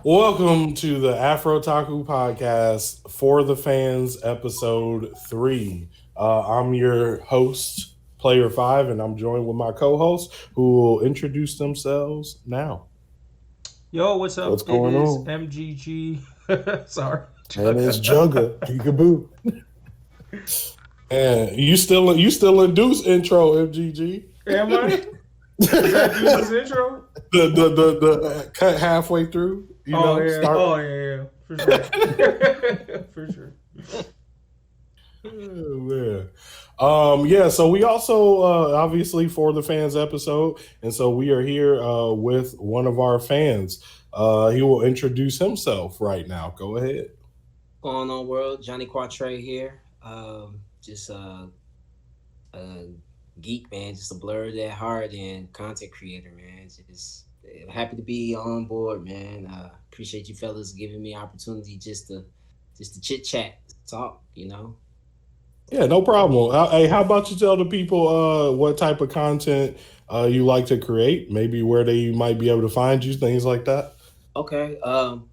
Welcome to the AfrOtaku podcast for the fans, episode 3. I'm your host, Player 5, and I'm joined with my co hosts who will introduce themselves now. Yo, what's What's up? It going is on? MGG. Sorry. And it's Jugga, peekaboo. And you still in Deuce intro, MGG. Am I? Is that Deuce's intro? The cut halfway through, Oh yeah. start. Oh yeah. For sure. For sure. Oh, man. Yeah, so we also obviously for the fans episode, and so we are here with one of our fans. He will introduce himself right now. Go ahead. Going on, world? Jahni Kwatrae here. Just a geek, man. Just a blur that heart and content creator, man. Just happy to be on board, man. Appreciate you fellas giving me opportunity just to chit chat, talk. Yeah, no problem. Hey, how about you tell the people what type of content you like to create? Maybe where they might be able to find you, things like that. Okay.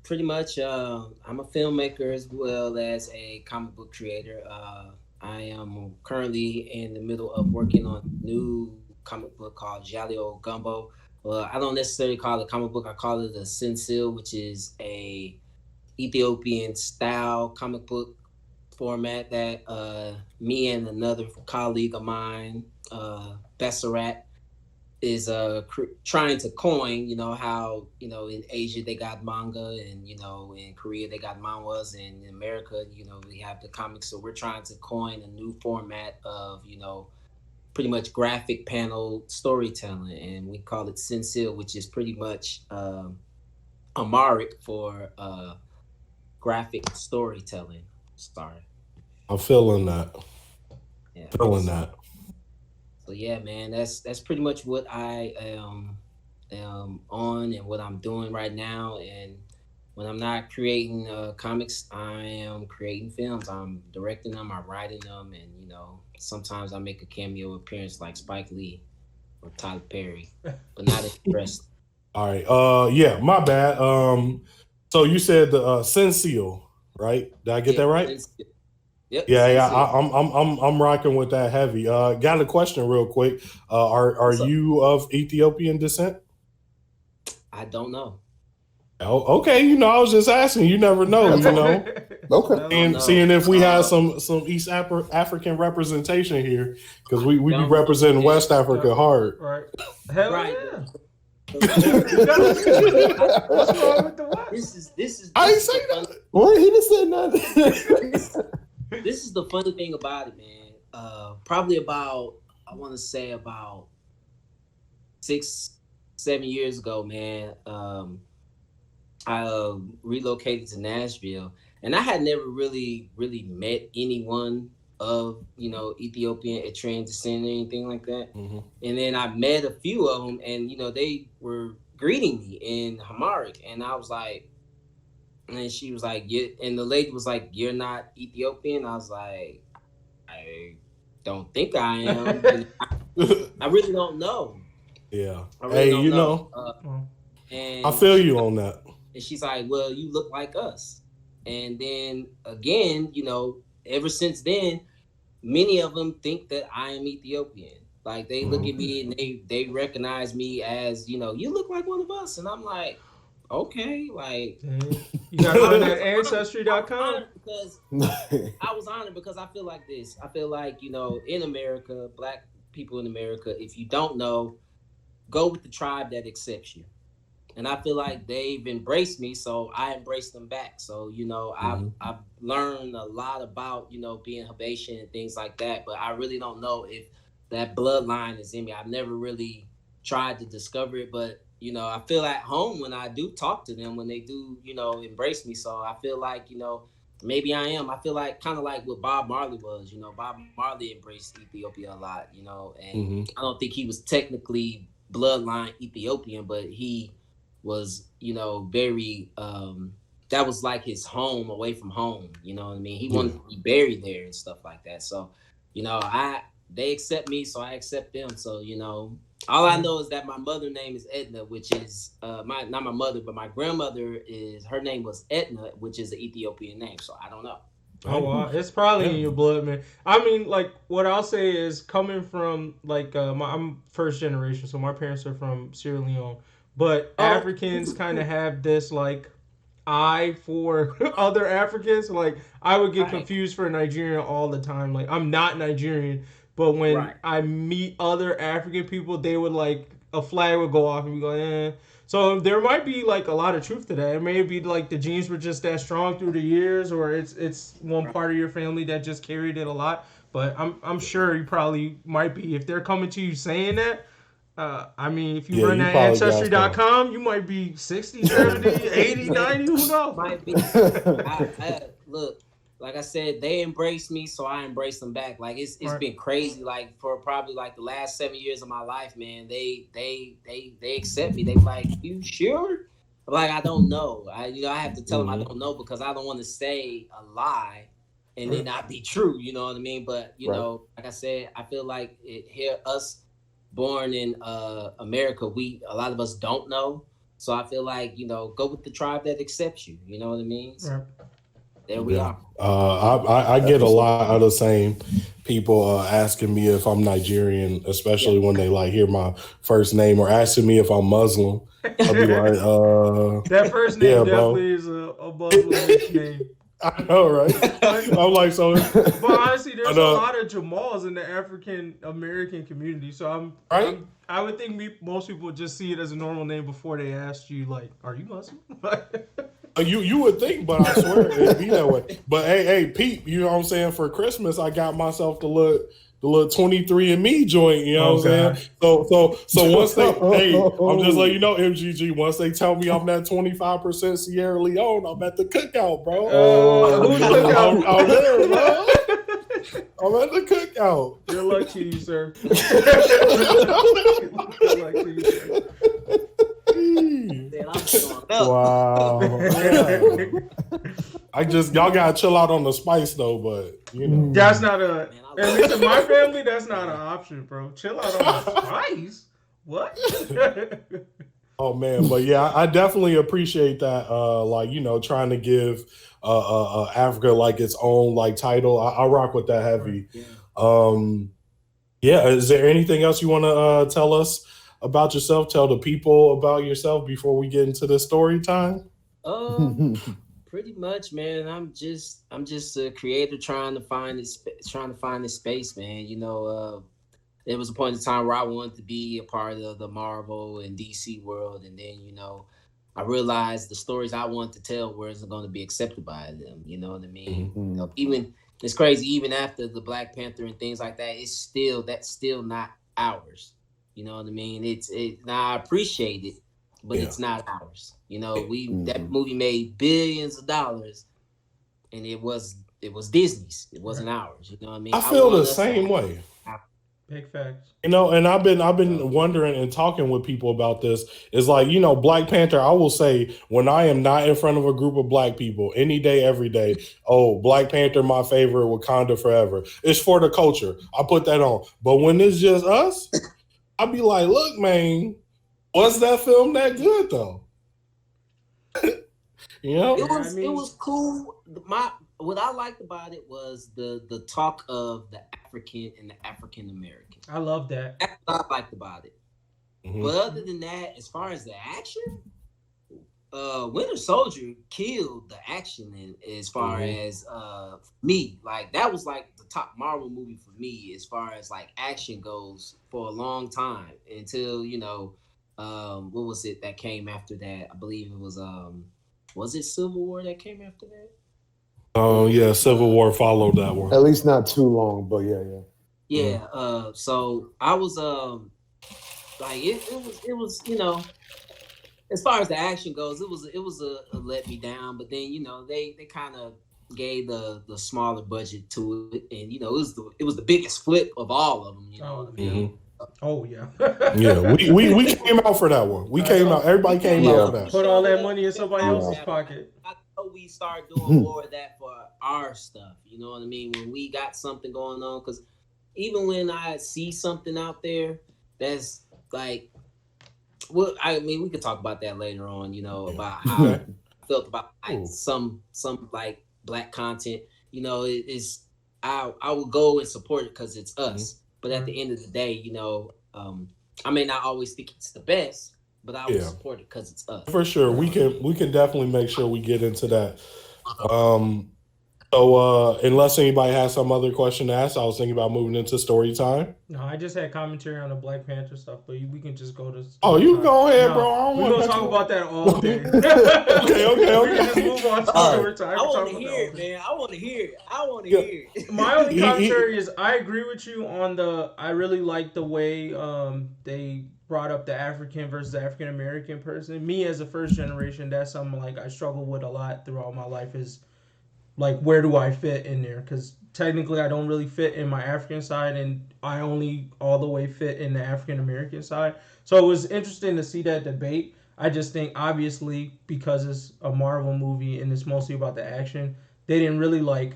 Pretty much. I'm a filmmaker as well as a comic book creator. I am currently in the middle of working on a new comic book called Giallo Gumbo. Well, I don't necessarily call it a comic book. I call it a SENSI'IL, which is a Ethiopian style comic book format that me and another colleague of mine, Besserat, is trying to coin. You know how in Asia they got manga, and in Korea they got manhwas, and in America we have the comics. So we're trying to coin a new format of pretty much graphic panel storytelling, and we call it SENSI'IL, which is pretty much Amharic for graphic storytelling. Sorry. I'm feeling that. Yeah. Feeling that. So yeah, man, that's pretty much what I am on and what I'm doing right now. And when I'm not creating comics, I am creating films. I'm directing them, I'm writing them, and sometimes I make a cameo appearance like Spike Lee or Tyler Perry, but not at the rest. All right. Yeah, my bad. So you said the SENSI'IL, right? Did I get Yeah, that right? SENSI'IL. Yep, Yeah. SENSI'IL. I'm rocking with that heavy. Got a question real quick. Are What's up? you of Ethiopian descent? I don't know. Oh, okay. I was just asking. You never know. Okay. Don't And know. seeing if we have some African representation here, because we be Don't know. representing And, West Africa hard. Right. Hell right. yeah. What's What's wrong with the what? I ain't say that. What? He didn't say nothing. This is the funny thing about it, man. Probably about, I want to say about 6-7 years ago, man. I relocated to Nashville, and I had never really met anyone of Ethiopian Eritrean descent or anything like that. Mhm. And then I met a few of them, and they were greeting me in Amharic, and I was like, and she was like, "Yeah," and the lady was like, "You're not Ethiopian." I was like, "I don't think I am. I really don't know. Yeah. I really Hey, don't know." And I feel you on that. and she's like, "Well, you look like us." And then again, ever since then, many of them think that I am Ethiopian. Like they look at me and they recognize me as, you look like one of us. And I'm like, okay, like You gotta go to that I was ancestry.com. honored because I was honored because I feel like this. I feel like, in America, black people in America, if you don't know, go with the tribe that accepts you. And I feel like they've embraced me, so I embraced them back. So I've learned a lot about being Haitian and things like that. But I really don't know if that bloodline is in me. I've never really tried to discover it, but I feel at home when I do talk to them, when they do embrace me. So I feel like maybe I am. I feel like kind of like what Bob Marley was. Bob Marley embraced Ethiopia a lot. And I don't think he was technically bloodline Ethiopian, but he was very that was like his home away from home. You know what I mean? He wanted to be buried there and stuff like that. So I they accept me, so I accept them. So All I know is that my mother name is Edna, which is not my mother, but my grandmother is her name was Etna, which is an Ethiopian name. So I don't know. Oh wow, it's probably in your blood, man. I mean, like what I'll say is coming from like I'm first generation, so my parents are from Sierra Leone, but Oh, Africans kind of have this like eye for other Africans. Like I would get right, confused for Nigerian all the time. Like I'm not Nigerian, but when right. I meet other African people, they would like a flag would go off and be going, eh. So there might be like a lot of truth to that. It may be like the genes were just that strong through the years, or it's one Right. part of your family that just carried it a lot. But I'm sure you probably might be if they're coming to you saying that. I mean, if you Yeah, run you that probably got some. ancestry.com, you might be 60, 70, 80, Yeah, 90, who knows? might be. I look, like I said, they embraced me, so I embraced them back. Like it's Right. been crazy. Like for probably like the last 7 years of my life, man. They accept me. They like, you sure? Like I don't know. I have to tell them I Hmm. don't know because I don't want to say a lie and it Right. not be true. You know what I mean? But Right. like I said, I feel like here us born in America, a lot of us don't know. So I feel like go with the tribe that accepts you. You know what I mean? So Right. there we Yeah. are. I get a lot of the same people asking me if I'm Nigerian, Yeah. especially when they like hear my first name or asking me if I'm Muslim. I'll be like, That first name yeah, bro. definitely is a Muslim mixed name. I know, right? But I'm like, so, but honestly, there's but, a lot of Jamals in the African American community. So right? I would think most people would just see it as a normal name before they asked you like, "Are you Muslim?" You would think, but I swear it'd be that way. But hey, Pete, you know what I'm saying? For Christmas, I got myself the little 23andMe joint. You know Oh what I'm God. saying? So once they, hey, I'm just letting you know, MGG. Once they tell me I'm that 25% Sierra Leone, I'm at the cookout, bro. Who's cookout? I'm there, bro. I'm at the cookout. Good luck to you, sir. Good luck to you, sir. Man, I'm going up. Wow. Y'all gotta chill out on the spice though, but you know. That's not a. Man, At least in my family, that's not an option, bro. Chill out on the spice. What? Oh man, but yeah, I definitely appreciate that. Like trying to give Africa like its own like title. I rock with that heavy. Yeah. Yeah. Is there anything else you want to tell us about yourself? Tell the people about yourself before we get into the story time. Pretty much, man. I'm just a creator trying to find this space, man. There was a point in time where I wanted to be a part of the Marvel and DC world, and then I realized the stories I wanted to tell wasn't going to be accepted by them. You know what I mean? Mm-hmm. Even it's crazy. Even after the Black Panther and things like that, that's still not ours. You know what I mean? Now I appreciate it, but it's not ours. That movie made billions of dollars, and it was Disney's. It wasn't ours. You know what I mean? I feel the same way. Big facts. And I've been wondering and talking with people about this. It's like, Black Panther, I will say when I am not in front of a group of black people any day, every day, oh, Black Panther, my favorite, Wakanda forever. It's for the culture. I put that on. But when it's just us, I'll be like, look, man, was that film that good though? It was cool. What I liked about it was the talk of the African and the African American. I love that. That's what I liked about it. Mm-hmm. But other than that, as far as the action, Winter Soldier killed the action as far as me. Like that was like the top Marvel movie for me as far as like action goes for a long time until what was it that came after that? I believe it was it Civil War that came after that? Oh yeah, Civil War followed that one. At least not too long, but yeah. Yeah. So I was like it was as far as the action goes, it was a let me down. But then they kind of gave the smaller budget to it, and it was the biggest flip of all of them. Oh yeah. Yeah, we came out for that one. We came out. Everybody came out for that. Put all that money in somebody else's pocket. I know we start doing more of that for our stuff. You know what I mean? When we got something going on, because even when I see something out there that's like, well, I mean, we could talk about that later on. About how Okay. I felt about like Cool. some like black content. I would go and support it because it's us. But at the end of the day, I may not always think it's the best, but I will support it because it's us. For sure. We can definitely make sure we get into that. So unless anybody has some other question to ask, I was thinking about moving into story time. No, I just had commentary on the Black Panther stuff, but we can just go to. Oh, you time. go ahead, No, bro. we're gonna talk about that all day. Okay. We can just move on to story time. I want to hear it, man. I want to hear it. My only commentary is I agree with you on the. I really like the way they brought up the African versus African American person. Me as a first generation, that's something like I struggle with a lot throughout my life. Is like, where do I fit in there? Because technically I don't really fit in my African side, and I only all the way fit in the African American side. So it was interesting to see that debate. I just think, obviously, because it's a Marvel movie and it's mostly about the action, they didn't really like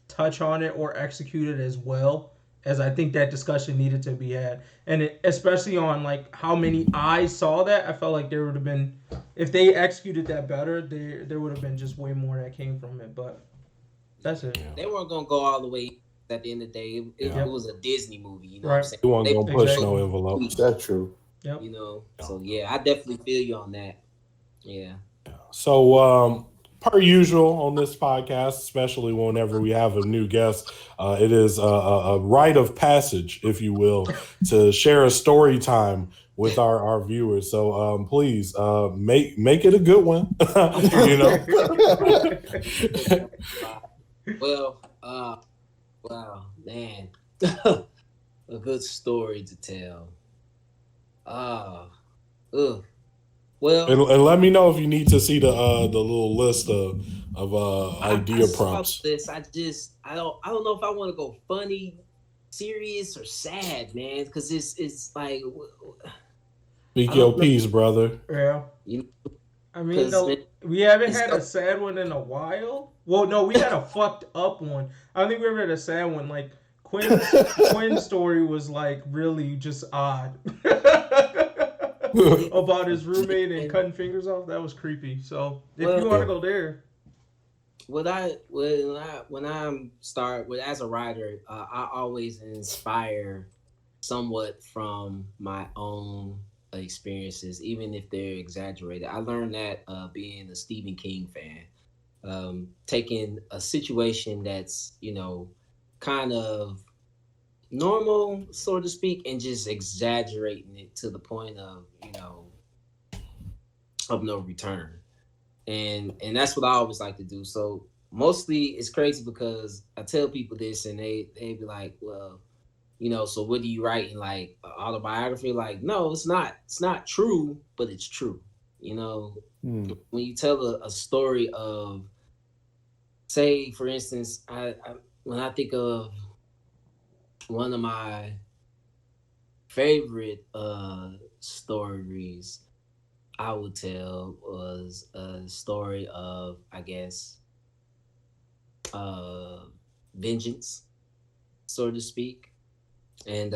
touch on it or execute it as well as I think that discussion needed to be had. And especially on like how many eyes saw that, I felt like there would have been, if they executed that better, there would have been just way more that came from it. But that's it. They weren't gonna go all the way. At the end of the day, it was a Disney movie. You know what I'm saying? You weren't gonna push no envelopes. That's true. Yep. So I definitely feel you on that. Yeah. So per usual on this podcast, especially whenever we have a new guest, it is a rite of passage, if you will, to share a story time with our viewers. So please make it a good one. Well, wow, man, a good story to tell. Well, and let me know if you need to see the little list of idea prompts. I don't know if I want to go funny, serious, or sad, man, because it's like, speak your piece, brother. Yeah. I mean, we haven't had a sad one in a while. Well, no, we had a fucked up one. I don't think we ever had a sad one. Like, Quinn's story was like really just odd. About his roommate and cutting fingers off. That was creepy. So if you want to go there. When I'm as a writer, I always inspire somewhat from my own experiences, even if they're exaggerated. I learned that being a Stephen King fan, taking a situation that's kind of normal, so to speak, and just exaggerating it to the point of of no return. And that's what I always like to do. So mostly it's crazy because I tell people this and they be like, well, so what do you write in like an autobiography? Like, no, it's not true, but it's true. When you tell a story of, say, for instance, when I think of one of my favorite stories I would tell was a story of, I guess, vengeance, so to speak. And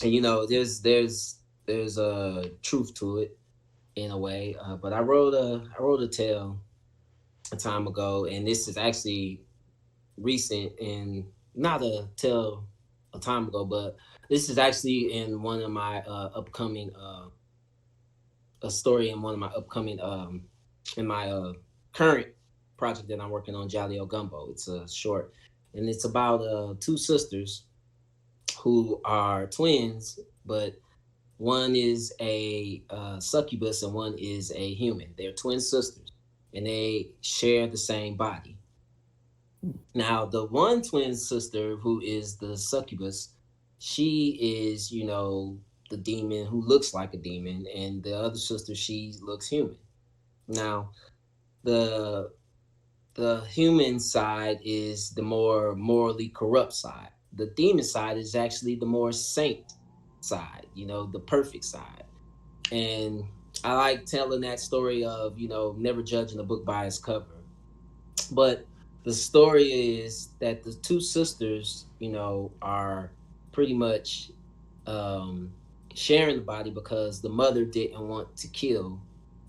there's a truth to it in a way. But I wrote a tale a time ago, and this is actually recent, and not a tale a time ago, but this is actually in one of my upcoming a story in one of my upcoming in my current project that I'm working on, Giallo Gumbo. It's a short, and it's about two sisters who are twins, but one is a succubus and one is a human. They're twin sisters, and they share the same body. Now, the one twin sister who is the succubus, she is, the demon who looks like a demon, and the other sister, she looks human. Now, the human side is the more morally corrupt side. The demon side is actually the more saint side, the perfect side. And I like telling that story of, never judging a book by its cover. But the story is that the two sisters, are pretty much sharing the body because the mother didn't want to kill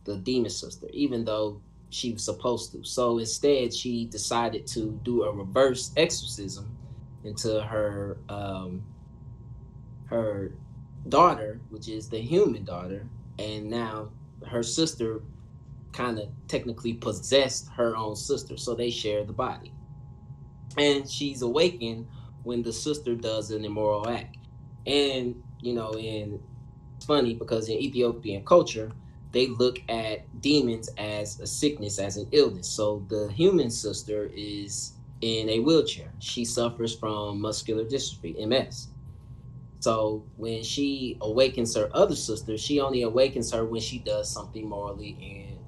the demon sister, even though she was supposed to. So instead, she decided to do a reverse exorcism into her daughter, which is the human daughter, and now her sister kind of technically possessed her own sister, so they share the body. And she's awakened when the sister does an immoral act. And and it's funny because in Ethiopian culture, they look at demons as a sickness, as an illness. So the human sister is in a wheelchair. She suffers from muscular dystrophy, MS. So when she awakens her other sister, she only awakens her when she does something morally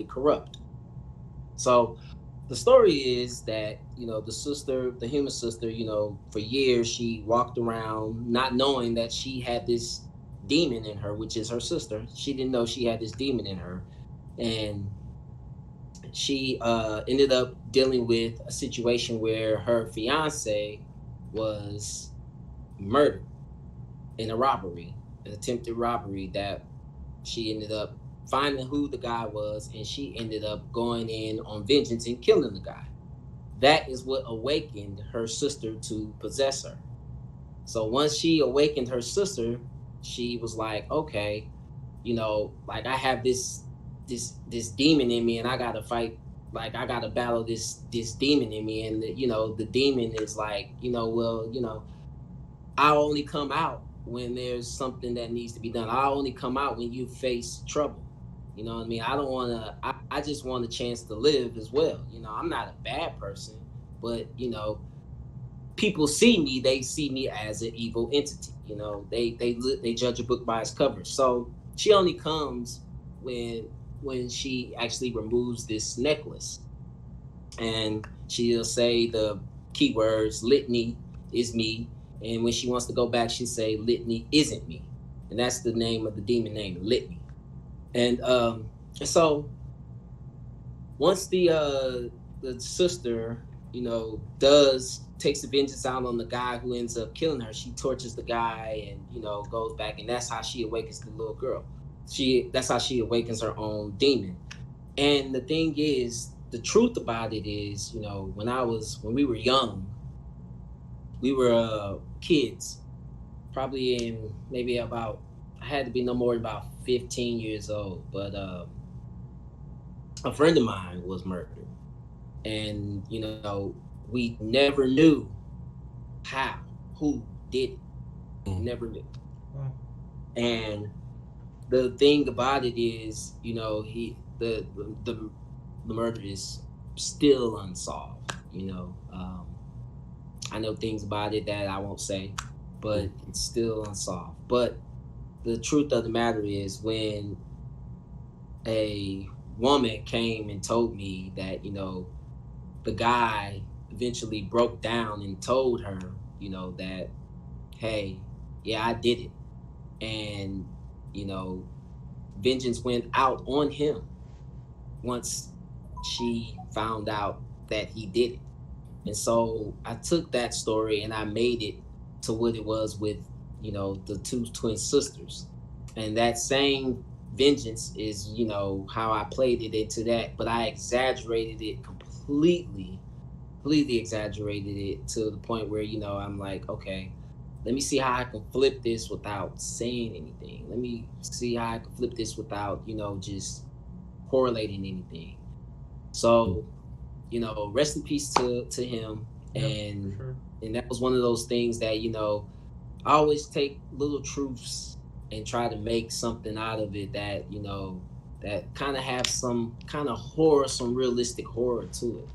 corrupt. So the story is that the sister, the human sister, for years she walked around not knowing that she had this demon in her, which is her sister. She didn't know she had this demon in her, and she ended up dealing with a situation where her fiance was murdered in a robbery, an attempted robbery that she ended up finding who the guy was, and she ended up going in on vengeance and killing the guy. That is what awakened her sister to possess her. So once she awakened her sister, she was like, okay, like I have this demon in me, and I gotta fight. Like I gotta battle this demon in me, and the demon is like, well, I'll only come out when there's something that needs to be done. I'll only come out when you face trouble. You know what I mean? I don't want to, I just want a chance to live as well. I'm not a bad person, but, people see me, they see me as an evil entity. They judge a book by its cover. So she only comes when she actually removes this necklace, and she'll say the keywords litany is me, and when she wants to go back she say litany isn't me, and that's the name of the demon name, litany. And so once the sister does takes the vengeance out on the guy who ends up killing her, she tortures the guy and goes back, and that's how she awakens the little girl. That's how she awakens her own demon. And the thing is, the truth about it is, when we were young, we were kids, probably in maybe about, I had to be no more than about 15 years old. But a friend of mine was murdered, and we never knew how, who did it. Never knew. Wow. And the thing about it is, the murder is still unsolved. I know things about it that I won't say, but it's still unsolved. But the truth of the matter is, when a woman came and told me that, the guy eventually broke down and told her, that, hey, yeah, I did it. And, vengeance went out on him once she found out that he did it. And so I took that story and I made it to what it was with, the two twin sisters. And that same vengeance is, how I played it into that, but I exaggerated it completely exaggerated it to the point where, I'm like, okay, let me see how I can flip this without saying anything. Let me see how I can flip this without, just correlating anything. So, rest in peace to him. Yeah, and sure. and that was one of those things that, I always take little truths and try to make something out of it that, that kind of have some kind of horror, some realistic horror to it.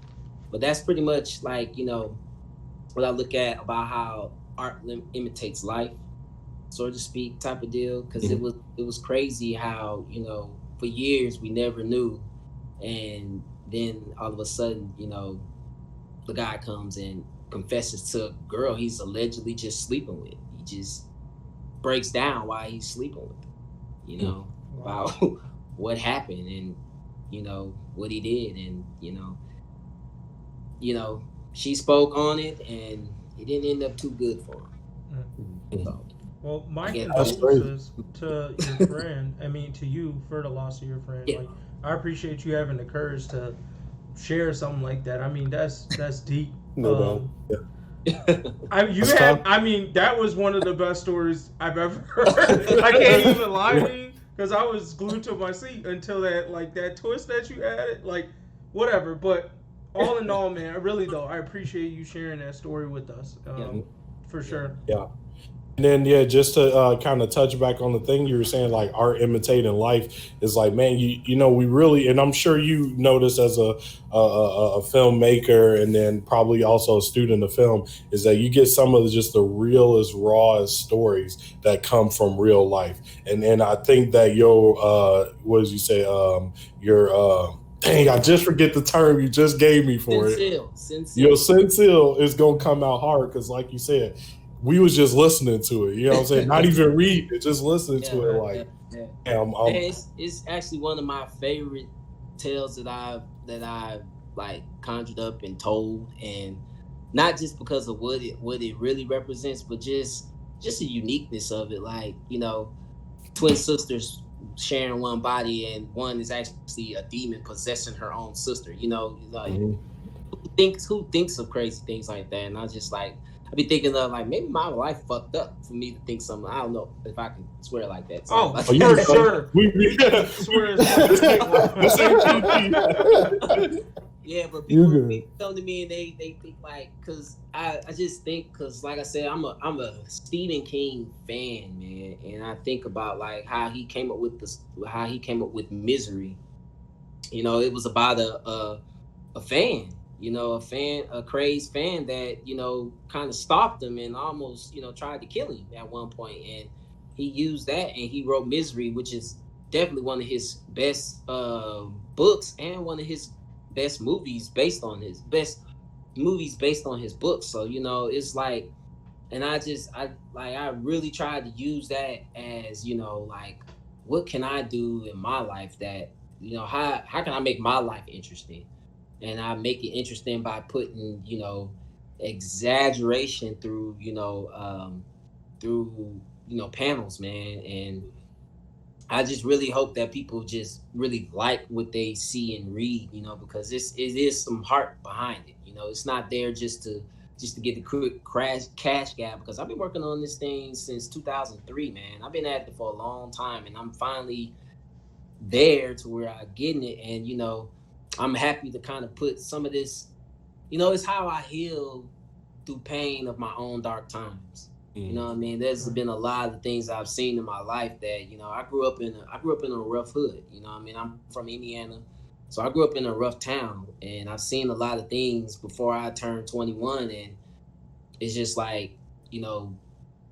But that's pretty much like, what I look at about how art imitates life, so to speak, type of deal. Because it was crazy how, for years we never knew, and then all of a sudden, the guy comes and confesses to a girl he's allegedly just sleeping with. He just breaks down why he's sleeping with her, Wow. about what happened, and what he did. And she spoke on it, and it didn't end up too good for him. Mm. So, Well, I my guess That's those. crazy. condolences to your friend. I mean, to you for the loss of your friend. Yeah, Like, I appreciate you having the courage to share something like that. I mean, that's deep. No doubt. You That's had. tough. I mean, that was one of the best stories I've ever heard. I can't even lie Yeah. to you because I was glued to my seat until that twist that you added. Like, whatever. But all in all, man, I really though I appreciate you sharing that story with us. yeah, For yeah. sure. Yeah. And then yeah, just to kind of touch back on the thing you were saying, like art imitating life is like, man, we really, and I'm sure you noticed as a filmmaker, and then probably also a student of film, is that you get some of just the realest, rawest stories that come from real life, and I think that your what did you say, your dang, I just forget the term you just gave me for it. SENSI'IL, Your SENSI'IL. SENSI'IL is gonna come out hard because, like you said, we was just listening to it. You know what I'm saying? Not even reading it, just listening Yeah, to it. Right. yeah, Like, yeah. damn, Man, it's actually one of my favorite tales that I've like conjured up and told, and not just because of what it really represents, but just the uniqueness of it. Like, twin sisters sharing one body, and one is actually a demon possessing her own sister. Like mhm. who thinks of crazy things like that? And I just like I be thinking of like maybe my life fucked up for me to think something. I don't know if I can swear like that. So Oh, like, Oh, you for can, sure. You yeah, can swear as much as you want. this ain't PG. yeah, but You people good. come to me and they think like, cause I just think, cause like I said, I'm a Stephen King fan, man, and I think about like how he came up with Misery. It was about a fan, a crazed fan that kind of stopped him and almost tried to kill him at one point, and he used that and he wrote Misery, which is definitely one of his best books and one of his best movies based on his books. So it's like, and I really tried to use that as like, what can I do in my life that how can I make my life interesting, and I make it interesting by putting exaggeration through panels, man. And I just really hope that people just really like what they see and read, because it is some heart behind it. It's not there just to get the quick cash grab, because I've been working on this thing since 2003, man. I've been at it for a long time, and I'm finally there to where I'm getting it. And I'm happy to kind of put some of this, it's how I heal through pain of my own dark times. You know what I mean? There's been a lot of things I've seen in my life that I grew up in a rough hood. I mean, I'm from Indiana, so I grew up in a rough town, and I've seen a lot of things before I turned 21. And it's just like, you know,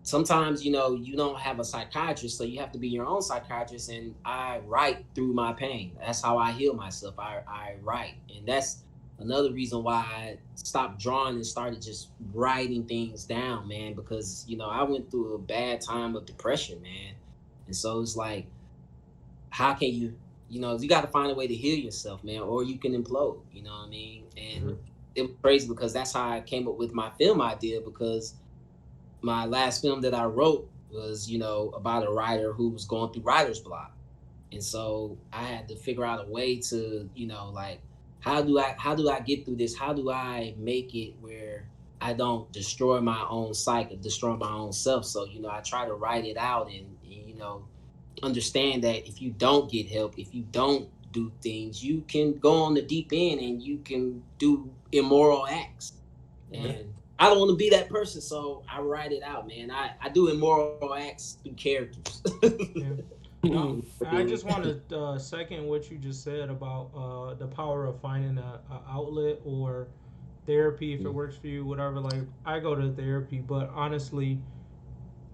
sometimes you don't have a psychiatrist, so you have to be your own psychiatrist. And I write through my pain. That's how I heal myself. I write, and that's another reason why I stopped drawing and started just writing things down, man, because I went through a bad time of depression, man. And so it's like, how can you got to find a way to heal yourself, man, or you can implode. You know what I mean? And it was crazy because that's how I came up with my film idea, because my last film that I wrote was, about a writer who was going through writer's block. And so I had to figure out a way to, like, how do I get through this? How do I make it where I don't destroy my own psyche, destroy my own self? So, I try to write it out, and understand that if you don't get help, if you don't do things, you can go on the deep end and you can do immoral acts. Right. And I don't want to be that person, so I write it out, man. I do immoral acts through characters. Yeah. No, I just want to second what you just said about the power of finding a outlet or therapy if it works for you, whatever. Like, I go to therapy, but honestly,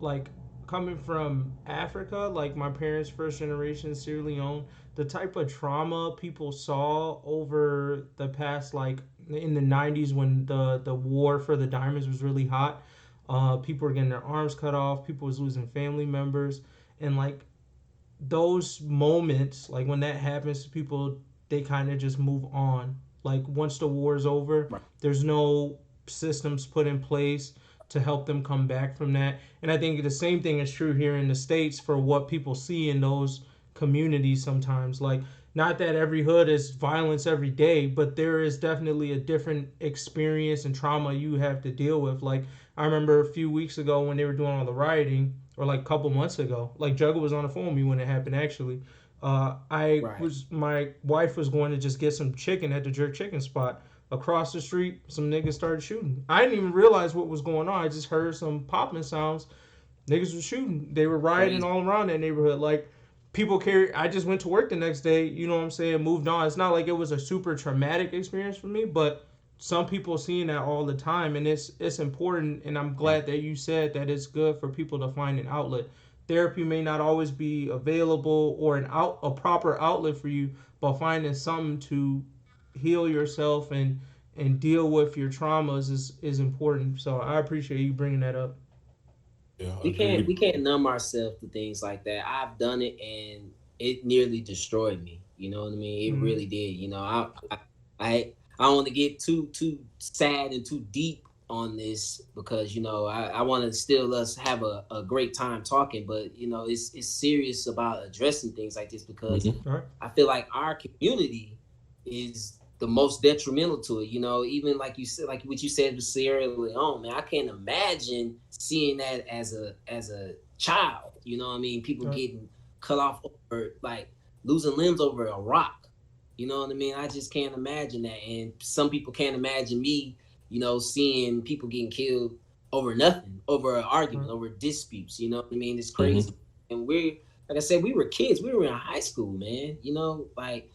like, coming from Africa, like my parents' first generation, Sierra Leone, the type of trauma people saw over the past, like in the 90s when the war for the diamonds was really hot. People were getting their arms cut off. People was losing family members, and like those moments, like when that happens to people, they kind of just move on. Like once the war is over, Right. there's no systems put in place to help them come back from that. And I think the same thing is true here in the States for what people see in those communities sometimes. Like, not that every hood is violence every day, but there is definitely a different experience and trauma you have to deal with. Like, I remember a few weeks ago when they were doing all the rioting, or like a couple months ago, like Jugga was on the phone with me when it happened actually. Right. My wife was going to just get some chicken at the jerk chicken spot. Across the street, some niggas started shooting. I didn't even realize what was going on. I just heard some popping sounds. Niggas were shooting. They were rioting all around that neighborhood. Like, people carry. I just went to work the next day. You know what I'm saying? Moved on. It's not like it was a super traumatic experience for me, but some people seeing that all the time, and it's important. And I'm glad that you said that it's good for people to find an outlet. Therapy may not always be available or a proper outlet for you, but finding something to heal yourself and deal with your traumas is important. So I appreciate you bringing that up. Yeah, We agreed. can't numb ourselves to things like that. I've done it and it nearly destroyed me. You know what I mean? It really did. You know, I don't want to get too sad and too deep on this because you know I want to still us have a great time talking, but you know it's serious about addressing things like this because Right. I feel like our community is the most detrimental to it. You know, even like you said, like what you said with Sierra Leone, man, I can't imagine seeing that as a child. You know what I mean? People getting cut off over like losing limbs over a rock. You know what I mean? I just can't imagine that. And some people can't imagine me, you know, seeing people getting killed over nothing, over an argument, over disputes. You know what I mean? It's crazy. And like I said, we were kids. We were in high school, man. You know, like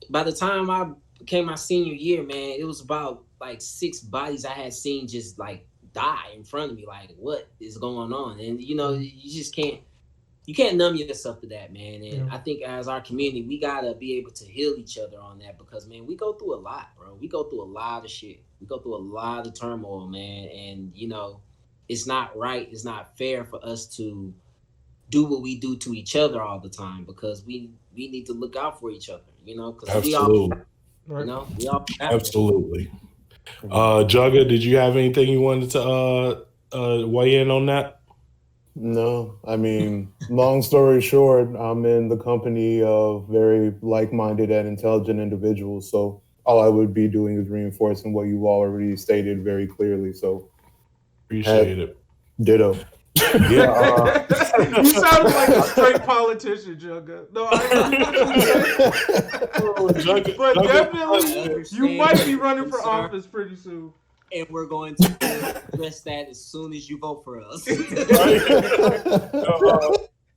by the time I became my senior year, man, it was about like 6 bodies I had seen just like die in front of me. Like, what is going on? And you know, you can't numb yourself to that, man. And I think as our community, we gotta be able to heal each other on that because, man, we go through a lot, bro. We go through a lot of shit. We go through a lot of turmoil, man. And you know, it's not right. It's not fair for us to do what we do to each other all the time because we need to look out for each other, you know, because we all, you know, we all absolutely. Jugga, did you have anything you wanted to weigh in on that? No, I mean, long story short, I'm in the company of very like-minded and intelligent individuals. So all I would be doing is reinforcing what you already stated very clearly. So appreciate it. Ditto. Yeah, you sound like a straight politician, Jugga. No, but definitely, you might be running for office pretty soon. And we're going to address that as soon as you vote for us.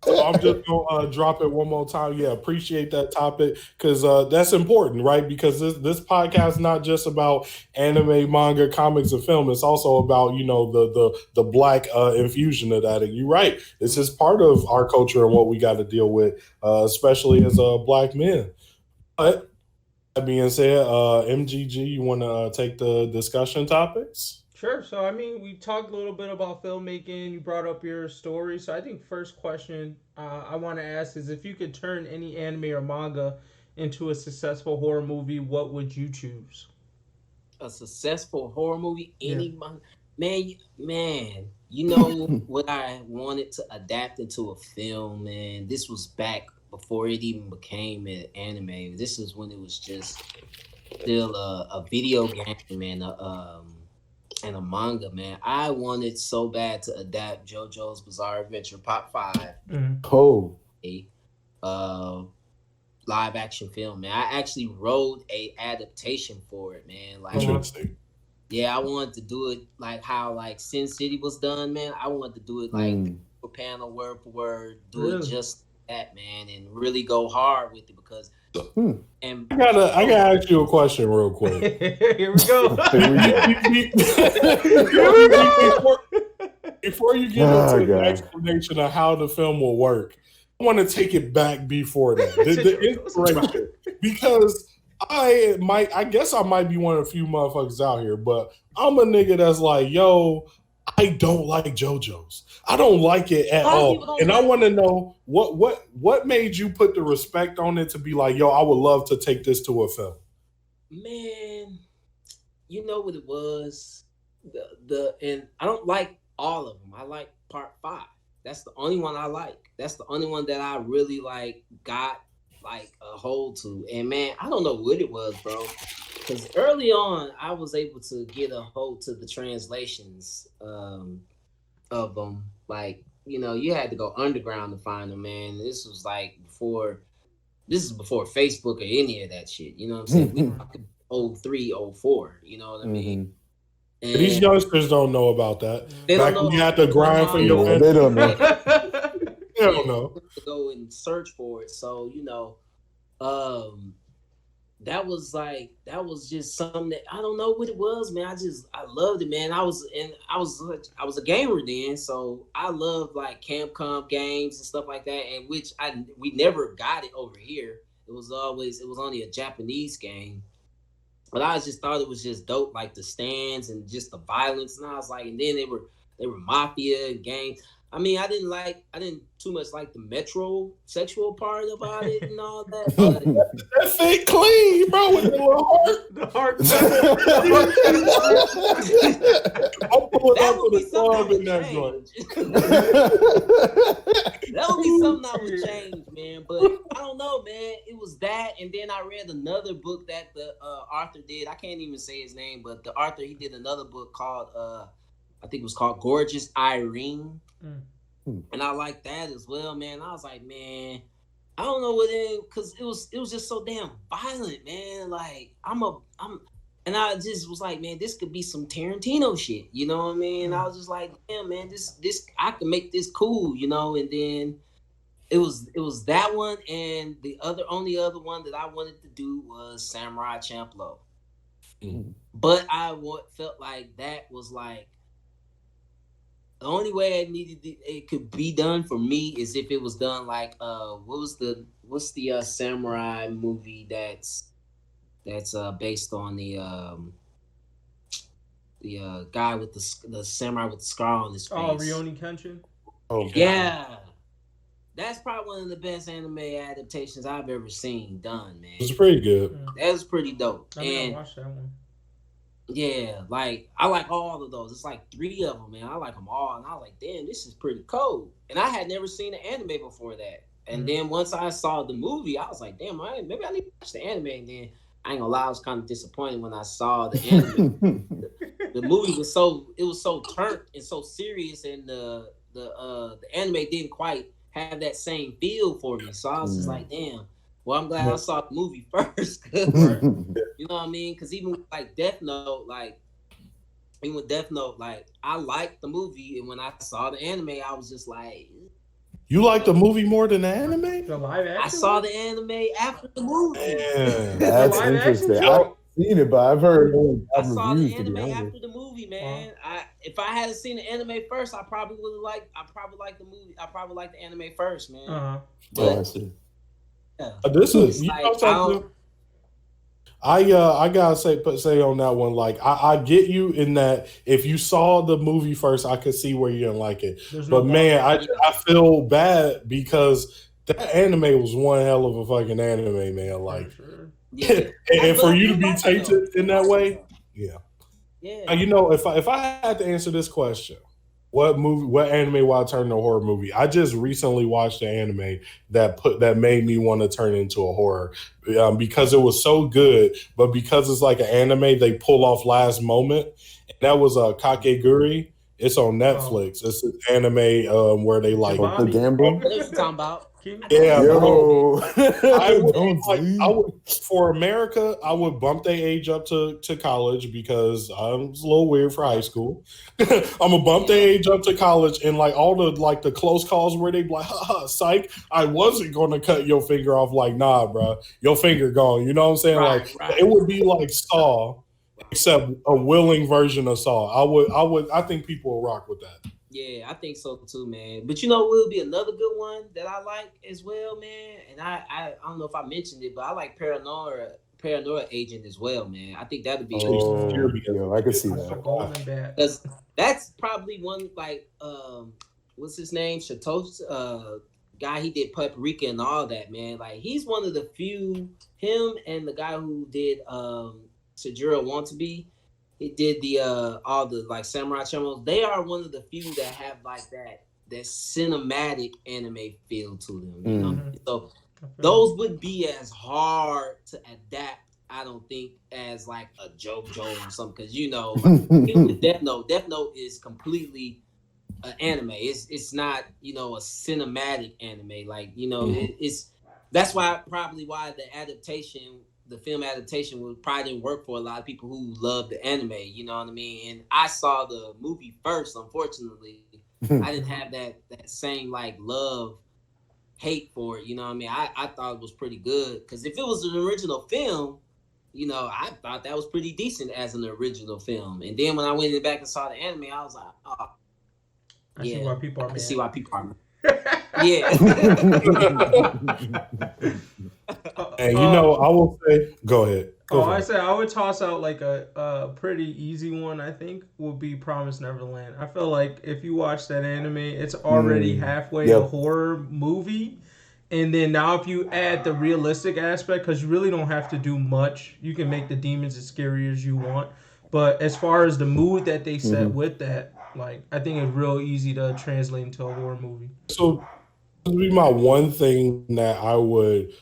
So I'm just gonna drop it one more time. Yeah, appreciate that topic because that's important, right? Because this podcast is not just about anime, manga, comics, and film. It's also about the black infusion of that. And you're right, this is part of our culture and what we got to deal with, especially as black men. But that being said, MGG, you want to take the discussion topics? Sure. So, I mean, we talked a little bit about filmmaking. You brought up your story. So, I think first question I want to ask is if you could turn any anime or manga into a successful horror movie, what would you choose? A successful horror movie? Man, you know what I wanted to adapt into a film, man? This was back before it even became an anime. This is when it was just still a video game, man. And a manga, man. I wanted so bad to adapt JoJo's Bizarre Adventure Part 5. A live action film, man. I actually wrote a adaptation for it, man. Like, yeah, I wanted to do it like how like Sin City was done, man. I wanted to do it like for panel, word for word, do it just that, man, and really go hard with it because and I gotta ask you a question real quick. Here we go. Before you get into the explanation of how the film will work, I want to take it back before that. The inspiration. Because I guess I might be one of the few motherfuckers out here, but I'm a nigga that's like, yo, I don't like JoJo's. I don't like it at all. And I want to know what made you put the respect on it to be like, yo, I would love to take this to a film. Man, you know what it was? and I don't like all of them. I like part 5. That's the only one I like. That's the only one that I really like got like a hold to. And man, I don't know what it was, bro. Because early on, I was able to get a hold to the translations of them. Like, you know, you had to go underground to find them, man. This was like before. This is before Facebook or any of that shit. You know what I'm saying? We talking 03, 04. You know what I mean? And these youngsters don't know about that. they Back don't when know. you had to grind for your Yeah, they don't know. They don't know. To go and search for it. So, you know, that was just something that I don't know what it was, man. I loved it, man. I was a gamer then, so I loved like Capcom games and stuff like that, and we never got it over here. It was only a Japanese game. But I just thought it was just dope, like the stands and just the violence. And I was like, and then they were mafia and gangs. I mean, I didn't too much like the metrosexual part about it and all that. But That fit clean, bro, with the little heart. The heart. I'll pull it that up to would be the something I club in would that joint. change. That would be something I would change, man. But I don't know, man. It was that, and then I read another book that the author did. I can't even say his name, but the author, he did another book called I think it was called Gorgeous Irene. And I like that as well, man. I was like, man, I don't know what because it was just so damn violent, man. Like and I just was like, man, this could be some Tarantino shit, you know what I mean? I was just like, damn, man, this I can make this cool, you know. And then it was that one, and the only other one that I wanted to do was Samurai Champloo. But I felt like that was like the only way it could be done for me is if it was done like what's the samurai movie that's based on the guy with the samurai with the scar on his face. Oh, Rurouni Kenshin. Oh, yeah. That's probably one of the best anime adaptations I've ever seen done, man. It's pretty good. That was pretty dope. I mean, I watched that one. Yeah, like I like all of those. It's like 3 of them, man. I like them all, and I was like, damn, this is pretty cool. And I had never seen an anime before that. And then once I saw the movie, I was like, damn, maybe I need to watch the anime. And then I ain't gonna lie, I was kind of disappointed when I saw the anime. The movie was so turned and so serious, and the anime didn't quite have that same feel for me. So I was just like, damn. Well, I'm glad I saw the movie first. You know what I mean? Because even with Death Note, I liked the movie, and when I saw the anime, I was just like, you like the movie more than the anime? The live action? I saw the anime after the movie. Man, That's live interesting. action? I haven't seen it, but I've heard I bad saw the reviews, to be anime honest. after the movie, man. If I hadn't seen the anime first, I probably liked the movie. I probably liked the anime first, man. Uh-huh. Oh, I see. Yeah. This is Like, know something. I gotta say on that one, like I get you in that if you saw the movie first, I could see where you didn't like it. But man, I feel bad because that anime was one hell of a fucking anime, man. Like, yeah. and for you to be tainted in that way, yeah. Yeah. You know, if I had to answer this question, what anime will I turn into a horror movie? I just recently watched an anime that made me want to turn into a horror because it was so good, but because it's like an anime, they pull off last moment. And that was Kakegurui. It's on Netflix. It's an anime where they like the gambling. What are you talking about? Yeah, Yo, I would, for America, I would bump their age up to college because I'm a little weird for high school. I'm gonna bump their age up to college, and like all the close calls where they be like, psych, I wasn't gonna cut your finger off. Like, nah, bro, your finger gone. You know what I'm saying? Right. It would be like Saw, except a willing version of Saw. I think people will rock with that. Yeah, I think so too, man. But you know what would be another good one that I like as well, man? And I don't know if I mentioned it, but I like Paranoia Agent as well, man. I think that would be yo, I can see that. Golden Bat. because that's probably one like what's his name? Chateau's guy, he did Paprika and all that, man. Like he's one of the few, him and the guy who did Sajiro Want to Be. he did the all the like samurai shows. They are one of the few that have like that cinematic anime feel to them. You know, so those would be as hard to adapt. I don't think as like a JoJo or something, because you know, like, even with Death Note is completely anime. It's not, you know, a cinematic anime. Like, you know, it's that's why the film adaptation probably didn't work for a lot of people who love the anime. You know what I mean? And I saw the movie first. Unfortunately, I didn't have that same like love hate for it. You know what I mean? I thought it was pretty good, because if it was an original film, you know, I thought that was pretty decent as an original film. And then when I went back and saw the anime, I was like, oh. I see why people are mad. See why people are mad. Yeah. And you know, I will say, go ahead. I said I would toss out like a pretty easy one. I think would be Promised Neverland. I feel like if you watch that anime, it's already halfway a horror movie. And then now if you add the realistic aspect, because you really don't have to do much, you can make the demons as scary as you want. But as far as the mood that they set with that, like, I think it's real easy to translate into a horror movie. So this would be my one thing that I would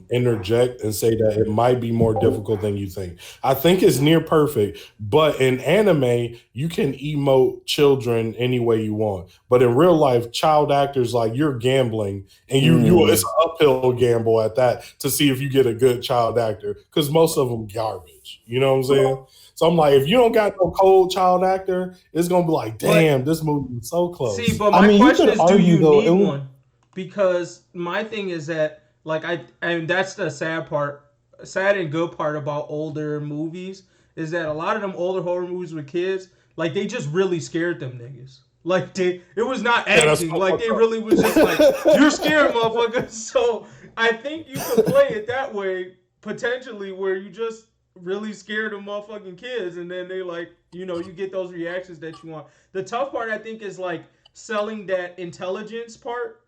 interject and say that it might be more difficult than you think. I think it's near perfect, but in anime, you can emote children any way you want. But in real life, child actors, like, you're gambling, and you it's an uphill gamble at that to see if you get a good child actor, because most of them garbage. You know what I'm saying? So I'm like, if you don't got no cold child actor, it's gonna be like, damn, this movie is so close. See, but my question is, do you need one? Because my thing is that, like, and that's the sad and good part about older movies, is that a lot of them older horror movies with kids, like, they just really scared them niggas. Like, it was not acting. Like, they really was just like, you're scared, motherfucker. So I think you could play it that way, potentially, where you just really scared of motherfucking kids, and then they, like, you know, you get those reactions that you want. The tough part, I think, is like selling that intelligence part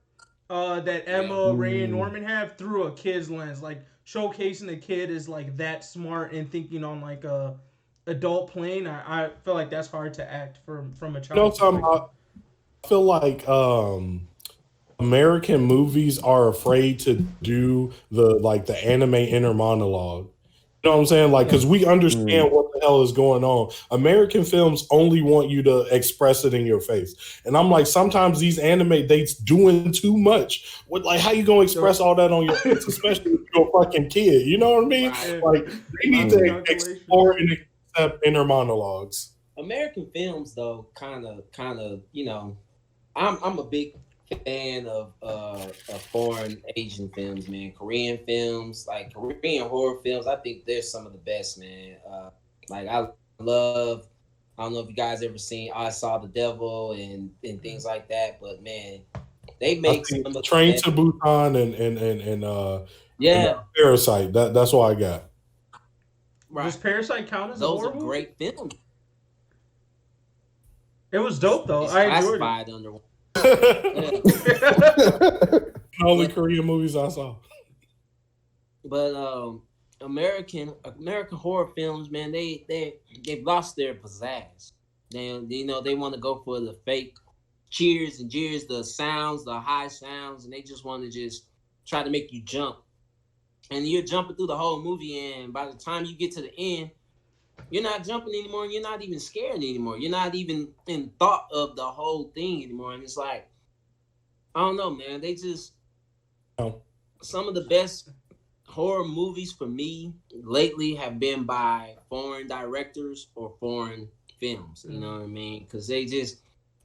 that Emma, Ray, and Norman have through a kid's lens, like showcasing the kid is like that smart and thinking on like a adult plane. I feel like that's hard to act from a child. You know, I feel like American movies are afraid to do the anime inner monologue. You know what I'm saying? Like, because we understand what the hell is going on. American films only want you to express it in your face. And I'm like, sometimes these anime dates doing too much. What, like, how you gonna express all that on your face, especially if you're a fucking kid? You know what I mean? Right. Like, they need to explore and accept inner monologues. American films, though, kind of, you know, I'm a big fan of foreign Asian films, man. Korean films, like Korean horror films, I think they're some of the best, man. Like, I don't know if you guys ever seen I Saw the Devil and things like that, but man, they make some of the Train to Busan and Parasite. That's what I got. Right. Does Parasite count as those a horror are great films? It was dope though. It's I enjoyed it. Under Only Korean movies I saw. But American horror films, man, they've lost their pizzazz. They want to go for the fake cheers and jeers, the sounds, the high sounds, and they just want to just try to make you jump. And you're jumping through the whole movie, and by the time you get to the end, you're not jumping anymore, and you're not even scared anymore. You're not even in thought of the whole thing anymore. And it's like, I don't know, man. They just some of the best horror movies for me lately have been by foreign directors or foreign films. You know what I mean? Because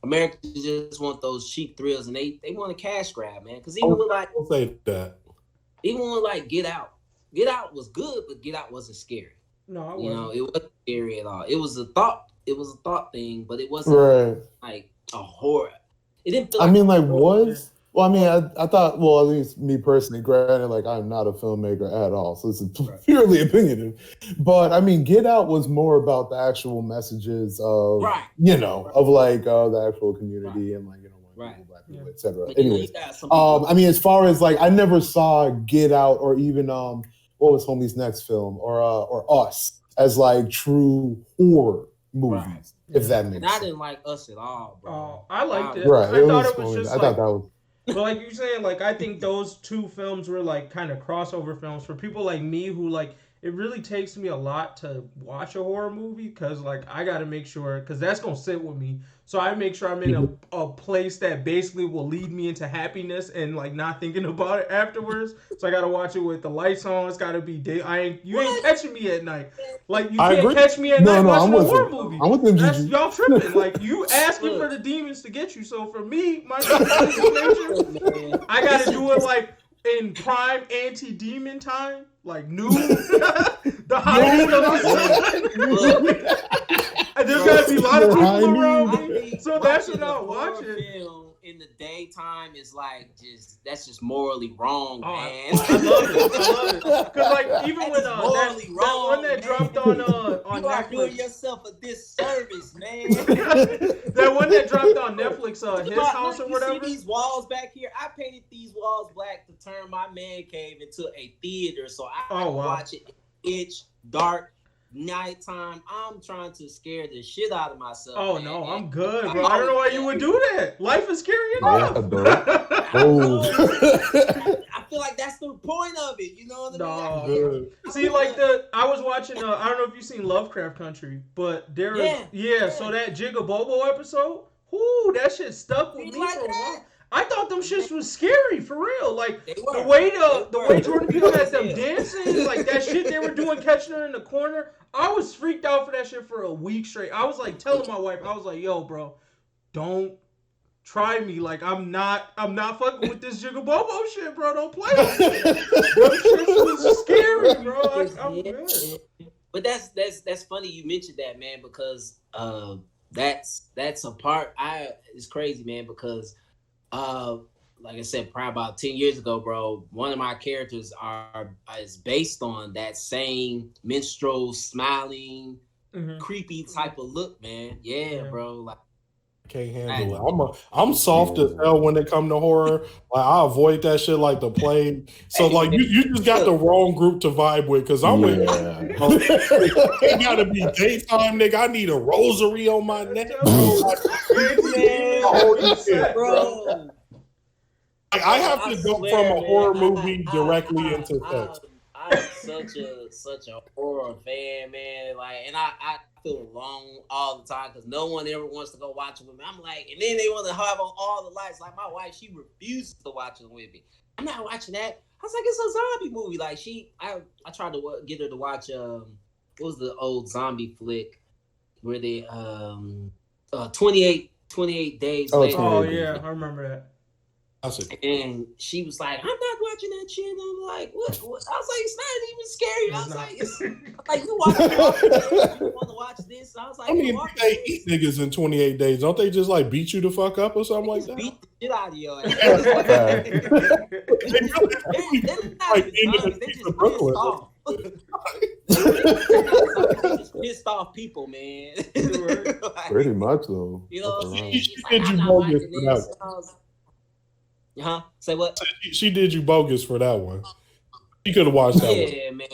Americans just want those cheap thrills, and they want a cash grab, man. Because even with like Get Out was good, but Get Out wasn't scary. No, it wasn't. It wasn't scary at all. It was a thought thing, but it wasn't like a horror. It didn't feel I thought, well, at least me personally, granted, like, I'm not a filmmaker at all, so it's purely opinionative. But I mean, Get Out was more about the actual messages of, of like the actual community and like, black people, etc. Anyways, I mean, as far as like, I never saw Get Out or even what was Homie's next film or Us. as like true horror movies, Right. if that And makes I sense. didn't like Us at all, bro. I liked it. Right. I thought it was funny. just I like, thought that was but like you're saying, like I think those two films were like kind of crossover films for people like me who like it really takes me a lot to watch a horror movie because like I got to make sure because that's gonna sit with me. So I make sure I'm in a place that basically will lead me into happiness and like not thinking about it afterwards. So I got to watch it with the lights on. It's got to be day. You ain't catching me at night. Like you I can't agree. catch me at No, night no, watching I'm a with horror him. movie. I'm with him, That's Gigi. y'all tripping. Like you asking for the demons to get you. So for me, my nature, I gotta do it like in prime anti-demon time, like noon. The highest of the sun. And there's gotta be a lot of people around me. So that's what I'll watch it. In the daytime is like that's just morally wrong, man. I love it. Cause like even when morally that wrong, one that man. dropped on you are Netflix, doing yourself a disservice, man. that one that dropped on Netflix, his house or whatever. You see these walls back here? I painted these walls black to turn my man cave into a theater, so I can watch it pitch dark. Nighttime, I'm trying to scare the shit out of myself. Oh man. no, I'm good, bro. I don't know why you would do that. Life is scary enough. I feel like that's the point of it. You know what I mean? See, like I was watching. I don't know if you've seen Lovecraft Country, but there is So that Jigga Bobo episode, that shit stuck with me for a while. I thought them shits was scary for real. Like the way Jordan Peele had them dancing, like that shit they were doing, catching her in the corner. I was freaked out for that shit for a week straight. I was like telling my wife, I was like, "Yo, bro, don't try me. Like I'm not fucking with this Jigga Bobo shit, bro. Don't play with me. Them shit was scary, bro. I'm good." But that's funny you mentioned that, man, because that's a part. It's crazy, man, because like I said, probably about 10 years ago, bro, one of my characters is based on that same minstrel, smiling, creepy type of look, man. Yeah, bro. Like, can't handle it. I'm soft as hell when it come to horror. Like I avoid that shit like the plague. So like you just got the wrong group to vibe with because I'm with it gotta be daytime, nigga. I need a rosary on my neck, bro. I have to go from a horror movie directly into sex. I'm such a horror fan, man. Like, and I feel alone all the time because no one ever wants to go watch it with me. I'm like, and then they want to have on all the lights. Like my wife, she refuses to watch it with me. I'm not watching that. I was like, it's a zombie movie. Like I tried to get her to watch what was the old zombie flick where they 28 days later. Oh yeah, I remember that. And she was like, I'm not watching that shit. I'm like, what? I was like, it's not even scary. I was like, you want to watch this? I was like, I mean, they eat niggas in 28 days. Don't they just like beat you the fuck up or something like that? Beat the shit out of your ass. They're just pissed off people, man. Pretty much though. You know, she did you bogus for that one. Say what? She did you bogus for that one. You could have watched that one. Yeah, man.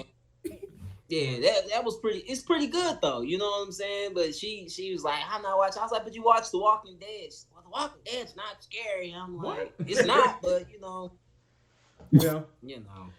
Yeah, that was pretty. It's pretty good though. You know what I'm saying? But she was like, I'm not watching. I was like, but you watched The Walking Dead. She's like, The Walking Dead's not scary. I'm like, it's not, but you know. Yeah. You know.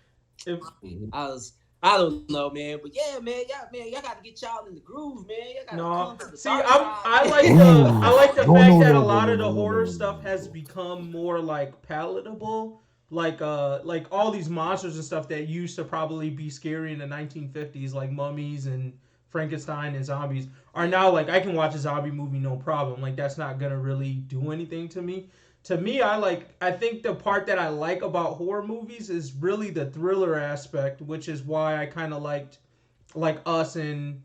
I don't know, man, but yeah, man, y'all got to get y'all in the groove, man. Y'all got to come to the I like the fact that a lot of the horror stuff has become more like palatable, like all these monsters and stuff that used to probably be scary in the 1950s, like mummies and Frankenstein and zombies, are now like I can watch a zombie movie no problem. Like that's not gonna really do anything to me. To me, I think the part that I like about horror movies is really the thriller aspect, which is why I kind of liked like Us and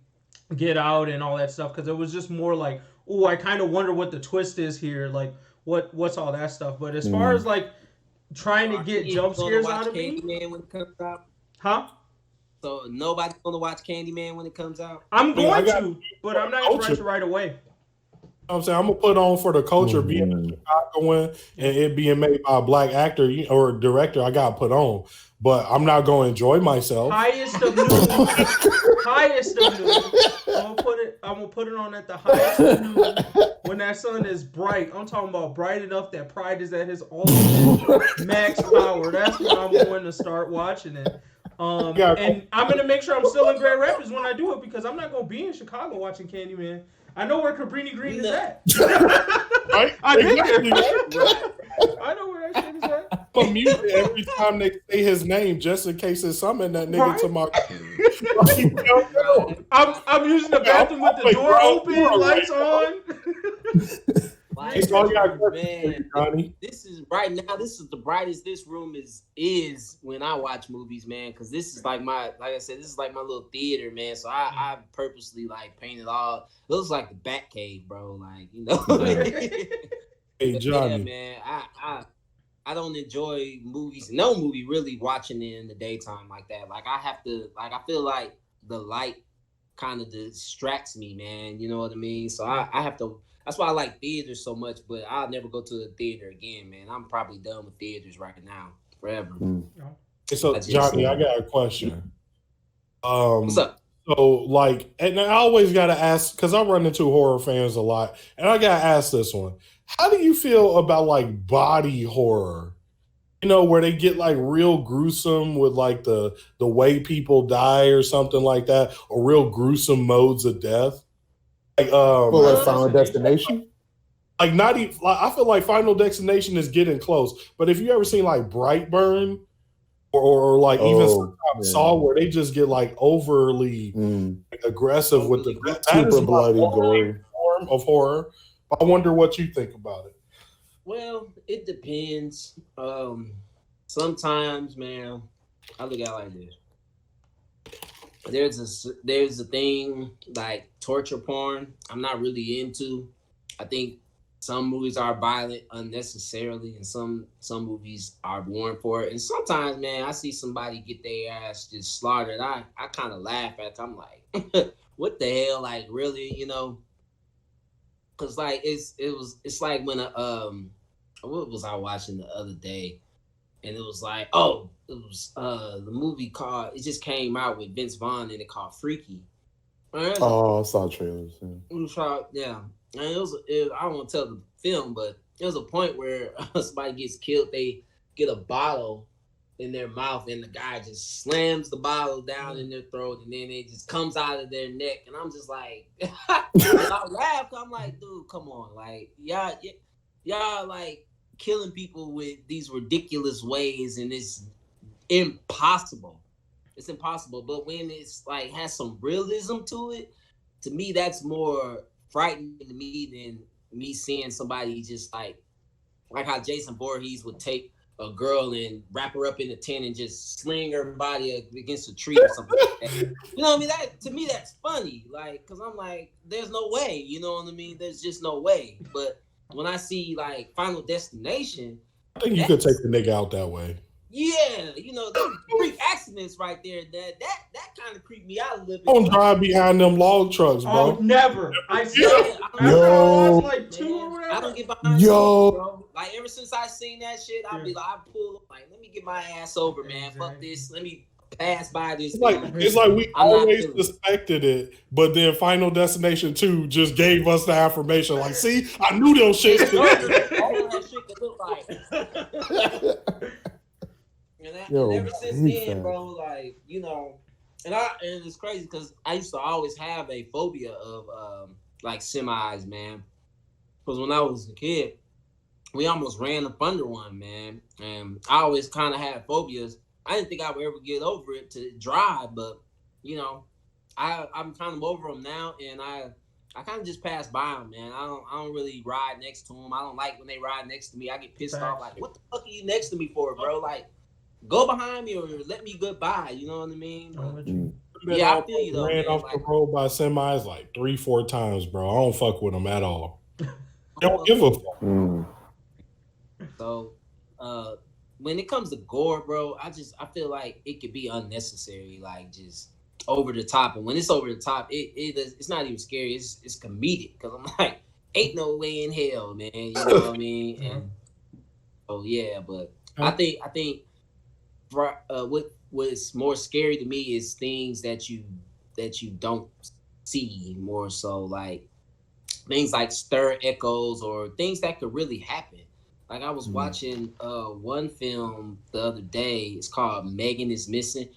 Get Out and all that stuff, because it was just more like, oh, I kind of wonder what the twist is here, like what's all that stuff. But as far as like trying to get jump scares out of me, Candyman when it comes out, huh? So nobody's gonna watch Candyman when it comes out. I'm going to, but I'm not gonna watch it right away. I'm saying I'm gonna put on for the culture being a Chicagoan and it being made by a black actor or director. I gotta put on, but I'm not gonna enjoy myself. Highest of noon. Highest of noon. I'm gonna put it on at the highest of noon when that sun is bright. I'm talking about bright enough that Pride is at his ultimate max power. That's when I'm going to start watching it. And I'm gonna make sure I'm still in Grand Rapids when I do it because I'm not gonna be in Chicago watching Candyman. I know where Cabrini Green is at. Right? I've been Exactly. there. I know where that shit is at. I'm mute every time they say his name just in case it's summon that nigga Right? to my. I'm using the bathroom with the door open, lights on. Like, It's all you got, man, Johnny. this is right now. This is the brightest this room is when I watch movies, man. Because this is like like I said, this is like my little theater, man. So I purposely like painted all. It looks like the Batcave, bro. Like, you know. Hey, Johnny. Yeah, man. I don't enjoy movies. No movie really watching it in the daytime like that. Like I have to. Like I feel like the light kind of distracts me, man. You know what I mean? So I have to. That's why I like theaters so much, but I'll never go to a theater again, man. I'm probably done with theaters right now, forever. So, Johnny, I got a question. What's up? So, like, and I always got to ask, because I run into horror fans a lot, and I got to ask this one. How do you feel about, like, body horror? You know, where they get, like, real gruesome with, like, the way people die or something like that, or real gruesome modes of death? Like, like Final Destination? Like, not even, like, I feel like Final Destination is getting close. But if you ever seen, like, Brightburn, or like even sometimes Saw, where they just get like overly aggressive with the super bloody, gory form of horror. I wonder what you think about it. Well, it depends. Sometimes, man, I look at it like this. There's a thing like torture porn I'm not really into. I think some movies are violent unnecessarily, and some movies are born for it. And sometimes, man, I see somebody get their ass just slaughtered. I kind of laugh at it. I'm like, what the hell? Like, really, you know? Cause like it's like when what was I watching the other day? And it was like, oh, it was the movie called, it just came out with Vince Vaughn in it called Freaky. Oh, I saw trailers. Yeah. And I don't want to tell the film, but there was a point where somebody gets killed. They get a bottle in their mouth, and the guy just slams the bottle down in their throat, and then it just comes out of their neck. And I'm just like, and I laugh. I'm like, dude, come on, like y'all like killing people with these ridiculous ways, and it's impossible. It's impossible. But when it's like has some realism to it, to me, that's more frightening to me than me seeing somebody just like how Jason Voorhees would take a girl and wrap her up in a tent and just sling her body against a tree or something like that. You know what I mean? That to me, that's funny. Like, cause I'm like, there's no way. You know what I mean? There's just no way. But when I see like Final Destination, I think you could take the nigga out that way. Yeah, you know, the freak accidents right there. That kind of creeped me out a little bit. Don't drive behind them log trucks, bro. Oh, never. I said Yo, like 2 or whatever. I don't get behind Yo, bro. Like ever since I seen that shit, I'll be like, I pull like, let me get my ass over, man. Fuck this. Let me pass by this. It's like we always suspected it, but then Final Destination 2 just gave us the affirmation. Like, see, I knew those shit. All that shit could look like. And ever since then, bro, like, you know, and it's crazy because I used to always have a phobia of like semis, man. Because when I was a kid, we almost ran up under one, man. And I always kind of had phobias. I didn't think I would ever get over it to drive, but you know, I'm kind of over them now, and I kind of just pass by them, man. I don't really ride next to them. I don't like when they ride next to me. I get pissed off, like, what the fuck are you next to me for, bro? Like, go behind me or let me get by. You know what I mean? Yeah, I feel you though. Ran off the road by semis like 3-4 times, bro. I don't fuck with them at all. Don't give a fuck. So, when it comes to gore, bro, I feel like it could be unnecessary, like just over the top. And when it's over the top, it's not even scary. It's comedic because I'm like, ain't no way in hell, man. You know what I mean? And yeah, but I think what's more scary to me is things that you don't see more so, like things like stir echoes or things that could really happen. Like I was watching one film the other day. It's called Megan is Missing.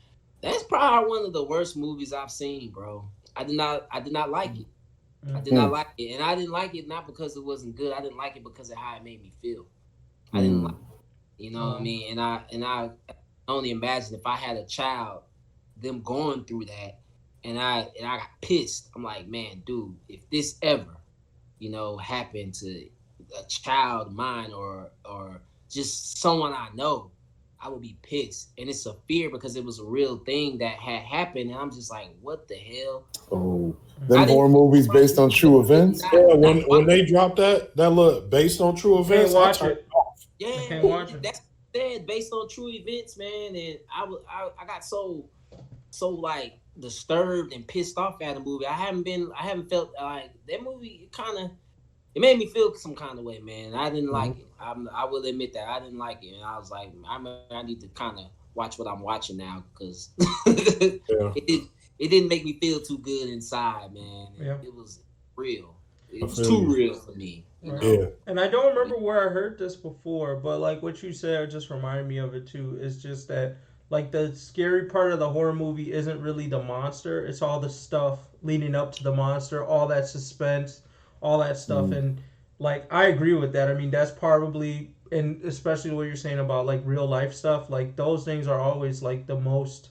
That's probably one of the worst movies I've seen, bro. I did not like it. I did not like it, and I didn't like it not because it wasn't good. I didn't like it because of how it made me feel. I didn't like it, you know what I mean? And I only imagine if I had a child, them going through that, and I got pissed. I'm like, man, dude, if this ever, you know, happened to a child of mine or just someone I know, I would be pissed. And it's a fear because it was a real thing that had happened, and I'm just like, what the hell? Oh, them horror movies based on true events. Yeah, when they dropped that look based on true events, watch it. Yeah, that's said based on true events, man. And I got so like disturbed and pissed off at the movie. I haven't felt like that movie. It made me feel some kind of way, man. I didn't like it. I will admit that I didn't like it, and I was like, I need to kind of watch what I'm watching now because it didn't make me feel too good inside, man. It was real. It was too real for me. You know? Yeah. And I don't remember where I heard this before, but like what you said just reminded me of it too. It's just that like the scary part of the horror movie isn't really the monster. It's all the stuff leading up to the monster, all that suspense, all that stuff. And like I agree with that. I mean, that's probably, and especially what you're saying about like real life stuff, like those things are always like the most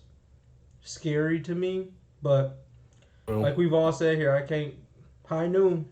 scary to me. But like we've all said here, I can't. High noon.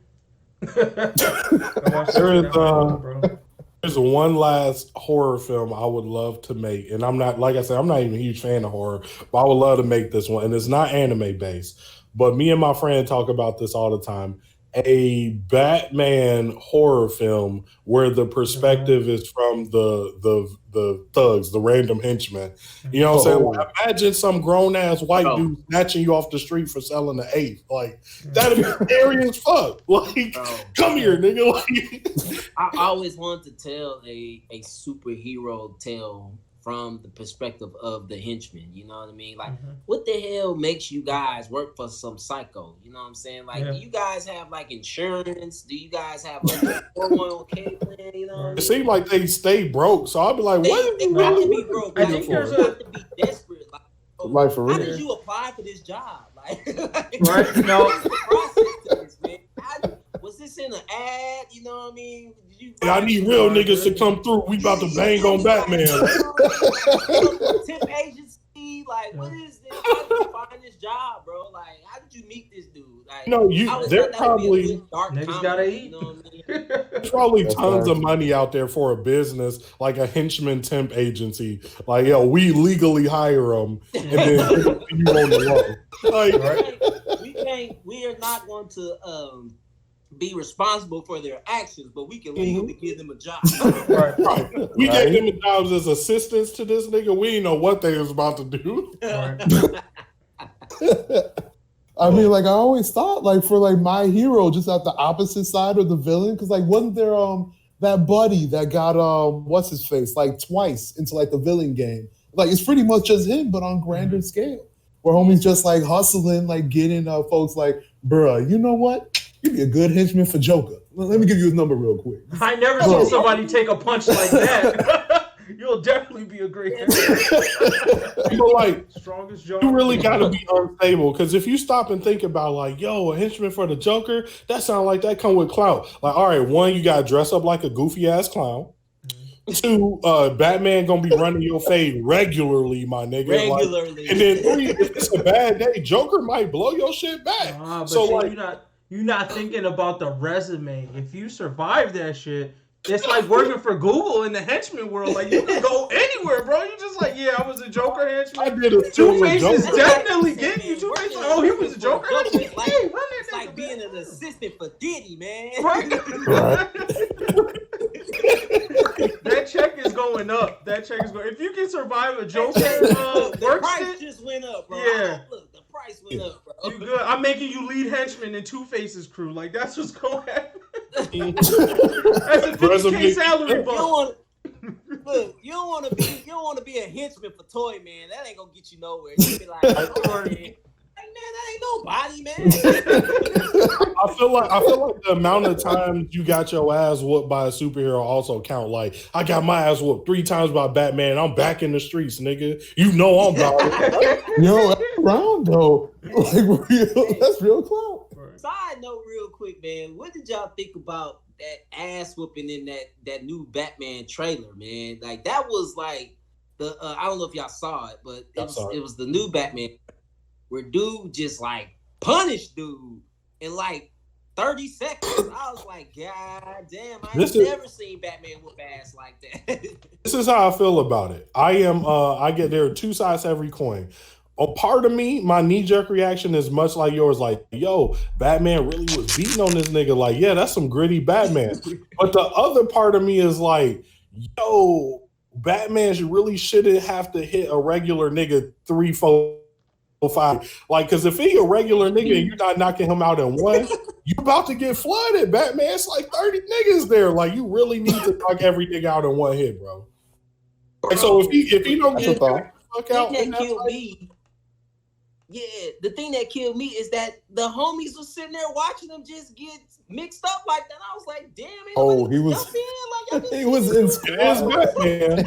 There's one last horror film I would love to make, and I'm not, like I said, I'm not even a huge fan of horror, but I would love to make this one, and it's not anime based, but me and my friend talk about this all the time. A Batman horror film where the perspective is from the thugs, the random henchmen. You know what I'm saying? Like, imagine some grown ass white dude snatching you off the street for selling the eighth. Like that'd be scary as fuck. Like, come here, nigga. Like, I always wanted to tell a superhero tale from the perspective of the henchman, you know what I mean? Like, what the hell makes you guys work for some psycho? You know what I'm saying? Like, do you guys have like insurance? Do you guys have like a 401k plan? You know, it seems like they stay broke. So I'll be like, what? They have to be broke. I think there's have to be desperate. Like for real. How did you apply for this job? Like, right? No. Was this in an ad? You know what I mean? I need real niggas to come through. We about to bang on Batman. Tip agency, like, what is this? How did you find this job, bro? Like, how did you meet this dude? Like, no, they're probably niggas gotta eat. You know what I mean? There's probably tons of money out there for a business like a henchman temp agency. Like, yo, we legally hire them, and then you on the low. Like, we are not going to be responsible for their actions, but we can legally give them a job. Right. We gave them jobs as assistants to this nigga. We didn't know what they was about to do. I mean, like I always thought, like for like My Hero, just at the opposite side of the villain, because like wasn't there that buddy that got what's his face like twice into like the villain game? Like it's pretty much just him, but on grander scale. Where homie's just like hustling, like getting folks like, bruh, you know what? You'd be a good henchman for Joker. Let me give you his number real quick. I never saw somebody take a punch like that. You'll definitely be a great henchman. But like, strongest job. You really got to be unstable, because if you stop and think about like, yo, a henchman for the Joker, that sound like that come with clout. Like, all right, one, you got to dress up like a goofy ass clown. Two, Batman gonna be running your fade regularly, my nigga. Regularly. Like, and then three, if it's a bad day, Joker might blow your shit back. But so see, like, you're not thinking about the resume. If you survive that shit, it's like working for Google in the henchman world. Like you can go anywhere, bro. You just like, yeah, I was a Joker henchman. I did a Two-Face is definitely getting you. Two-Face like, oh, he was a Joker henchman. Hey, it's like being an assistant for Diddy, man. Right. That check is going up. If you can survive a Joker the price just went up, bro. Yeah. Look, the price went up, bro. You good? I'm making you lead henchman in Two-Face's crew. Like that's what's going to happen. That's a 50K salary You bump. don't want look. You don't want to be a henchman for Toy Man. That ain't gonna get you nowhere. You be like, oh, man, that ain't nobody, man. I feel like the amount of times you got your ass whooped by a superhero also count. Like, I got my ass whooped 3 times by Batman. I'm back in the streets, nigga. You know I'm about it. Yo, that's around though. Like real, that's real clout. Side note, real quick, man. What did y'all think about that ass whooping in that new Batman trailer, man? Like that was like the I don't know if y'all saw it, but it was the new Batman where dude just like punished dude in like 30 seconds. I was like, God damn, I ain't never seen Batman whoop ass like that. This is how I feel about it. I get there are 2 sides to every coin. A part of me, my knee-jerk reaction is much like yours, like, yo, Batman really was beating on this nigga. Like, yeah, that's some gritty Batman. But the other part of me is like, yo, Batman really shouldn't have to hit a regular nigga 3, 4, 5. Like, because if he a regular nigga and you're not knocking him out in 1, you about to get flooded, Batman. It's like 30 niggas there. Like, you really need to knock every nigga out in 1 hit, bro. Like, so if he don't get the fuck out, that killed me. Yeah, the thing that killed me is that the homies was sitting there watching them just get mixed up like that. I was like, damn, he was he was in Batman.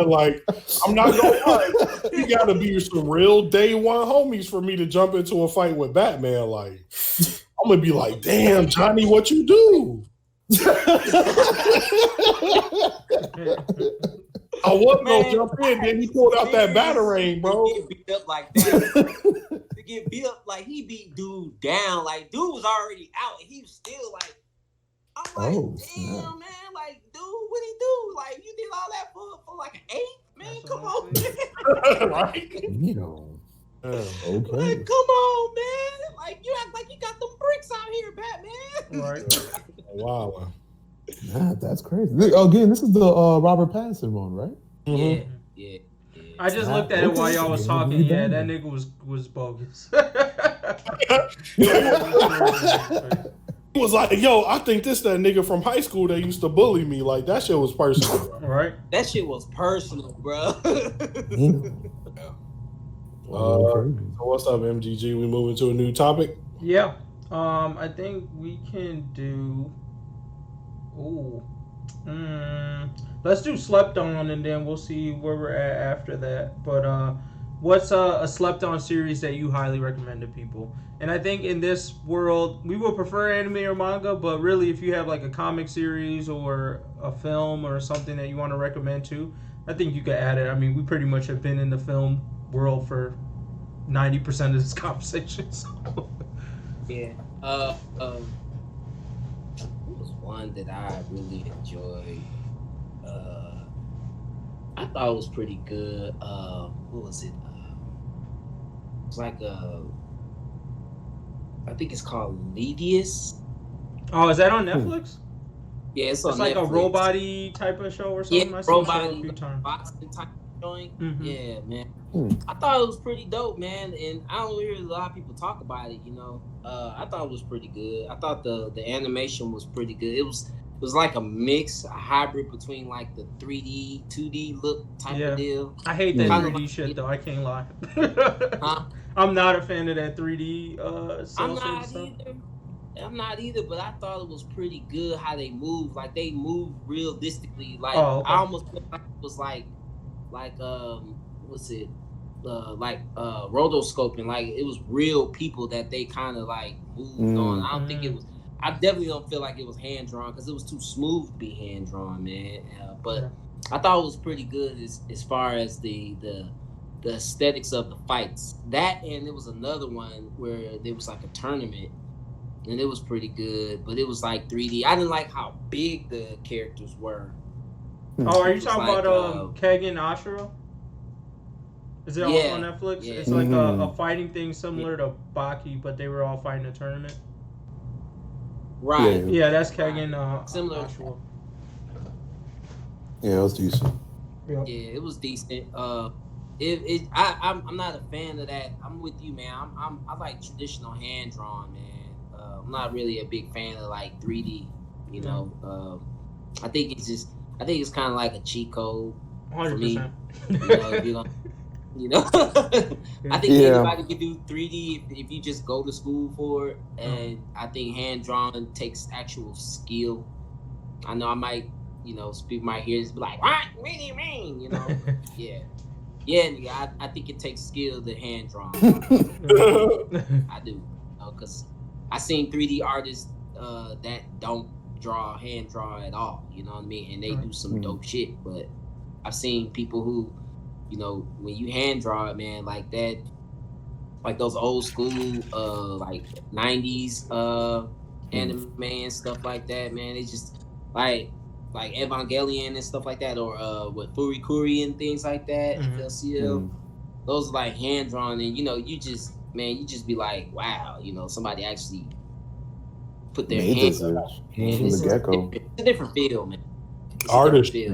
Like, I'm not gonna lie, you gotta be some real day one homies for me to jump into a fight with Batman. Like, I'm gonna be like, damn, Johnny, what you do? I wasn't gonna jump in, then he pulled out that batarang, bro. Get beat up like that. To get beat up like he beat dude down. Like dude was already out and he was still like, I'm like, damn, man, like dude, what he do? Like you did all that for like an 8? Man, come on, man. Right? You know. Okay. Like, come on, man. Like you act like you got them bricks out here, Batman. Right. Wow. Nah, that's crazy. Again, this is the Robert Pattinson one, right? Mm-hmm. Yeah. I just looked at it while y'all was talking. Yeah, that nigga was bogus. He was like, yo, I think this that nigga from high school that used to bully me. Like, that shit was personal, bro. Right? That shit was personal, bro. So what's up, MGG? We moving to a new topic? Yeah. I think we can do. Let's do slept on, and then we'll see where we're at after that. But what's a slept on series that you highly recommend to people? And I think in this world, we would prefer anime or manga, but really, if you have like a comic series or a film or something that you want to recommend too, I think you could add it. I mean, we pretty much have been in the film world for 90% of this conversation. So. Yeah. One that I really enjoyed. I thought it was pretty good. What was it? It's like I think it's called Levius. Oh, is that on Netflix? Yeah, it's on Netflix. Like a robot-y type of show or something. Yeah, robot-y boxing type of joint. Mm-hmm. Yeah, man. I thought it was pretty dope, man, and I don't hear a lot of people talk about it. You know, I thought it was pretty good. I thought the animation was pretty good. It was like a mix, a hybrid between like the 3D, 2D look type of deal. I hate that 3D shit though. I can't lie. Huh? I'm not a fan of that 3D. I'm not either, but I thought it was pretty good how they move. Like they move realistically. Like I almost felt like it was like what's it? Like rotoscoping. Like it was real people that they kind of like moved on. I don't think it was. I definitely don't feel like it was hand drawn because it was too smooth to be hand drawn, man. But I thought it was pretty good as far as the aesthetics of the fights. That, and there was another one where there was like a tournament, and it was pretty good, but it was like 3D. I didn't like how big the characters were. Oh, are you talking about Kegen Ashura? Is it also on Netflix? Yeah. It's like a fighting thing similar to Baki, but they were all fighting a tournament. Right. Yeah, that's Kegen similar. Ashura. Yeah, it was decent. Yeah, it was decent. I'm not a fan of that. I'm with you, man. I like traditional hand drawn, man. I'm not really a big fan of like 3D You know, I think it's kind of like a cheat code for me. 100%. You know, if you're gonna, you know, I think anybody can do 3D if you just go to school for it. And I think hand drawing takes actual skill. I know I might, you know, people might hear this, be like, what do you mean? You know, yeah, nigga, I think it takes skill to hand draw. I do, because I seen 3D artists that don't hand draw at all. You know what I mean? And they do some dope shit. But I've seen people who, you know, when you hand draw it, man, like that, like those old school, like 90s anime and stuff like that, man. It's just like Evangelion and stuff like that, or with Furikuri and things like that, FLCL. Those are like hand drawn, and you know, you just be like, wow, you know, somebody actually put their hands on it. From the get-go. It's a different feel, man. Artistry.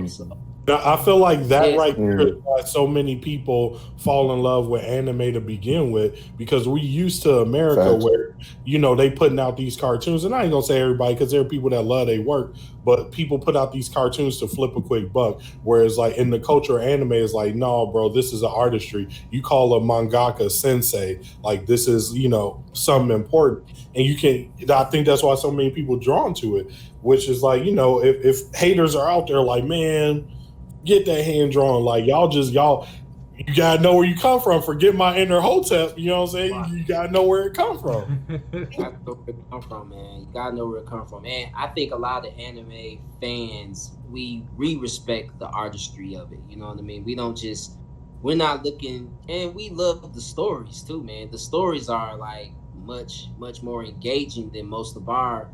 I feel like that right there is why so many people fall in love with anime to begin with, because we used to America where, you know, they putting out these cartoons, and I ain't gonna say everybody, because there are people that love their work, but people put out these cartoons to flip a quick buck, whereas like in the culture of anime is like, no, bro, this is an artistry. You call a mangaka sensei, like this is, you know, something important, and you can. I think that's why so many people drawn to it, which is like, you know, if haters are out there like, man, get that hand drawn. Like y'all, you gotta know where you come from. Forget my inner hotep. You know what I'm saying? Right. You gotta know where it come from. You gotta know where it come from, man. You gotta know where it come from. And I think a lot of anime fans, we respect the artistry of it. You know what I mean? We're not looking, and we love the stories too, man. The stories are like much more engaging than most of our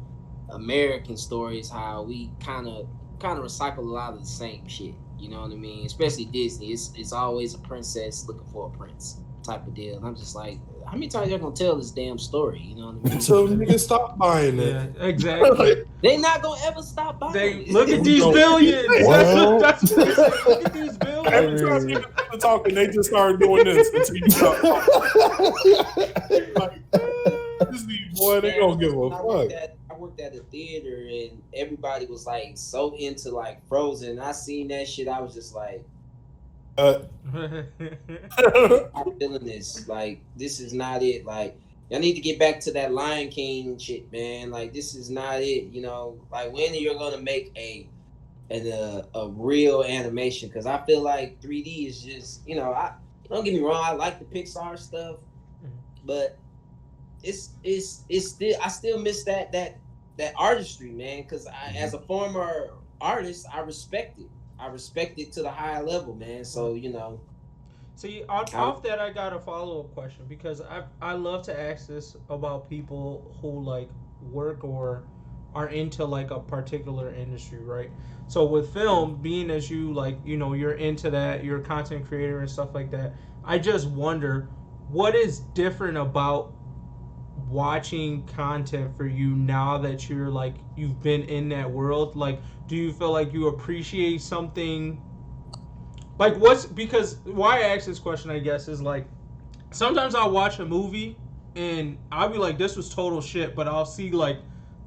American stories. How we kind of recycle a lot of the same shit. You know what I mean? Especially Disney. It's always a princess looking for a prince type of deal. And I'm just like, how many times y'all gonna tell this damn story? You know what I mean? So niggas stop buying it. Yeah, exactly. They not gonna ever stop buying it. Look at these billions. Well, that's what they say. Look at these billions. Every time you get talking, they just started doing this until you stop. Like, Disney, boy, they don't give a fuck. I worked at a theater and everybody was like so into like Frozen. I seen that shit. I was just like, I'm feeling this. Like, this is not it. Like, y'all need to get back to that Lion King shit, man. Like, this is not it. You know, like when you're gonna make a real animation? Because I feel like 3D is just, you know, don't get me wrong. I like the Pixar stuff, but it's still, I still miss that artistry, man. Because as a former artist, I respect it. I respect it to the higher level, man. So, you know. See, off that, I got a follow-up question, because I love to ask this about people who like work or are into like a particular industry, right? So with film, being as you like, you know, you're into that, you're a content creator and stuff like that. I just wonder, what is different about watching content for you now that you're like, you've been in that world? Like, do you feel like you appreciate something? Like, because why I ask this question, I guess, is like, sometimes I'll watch a movie and I'll be like, this was total shit, but I'll see like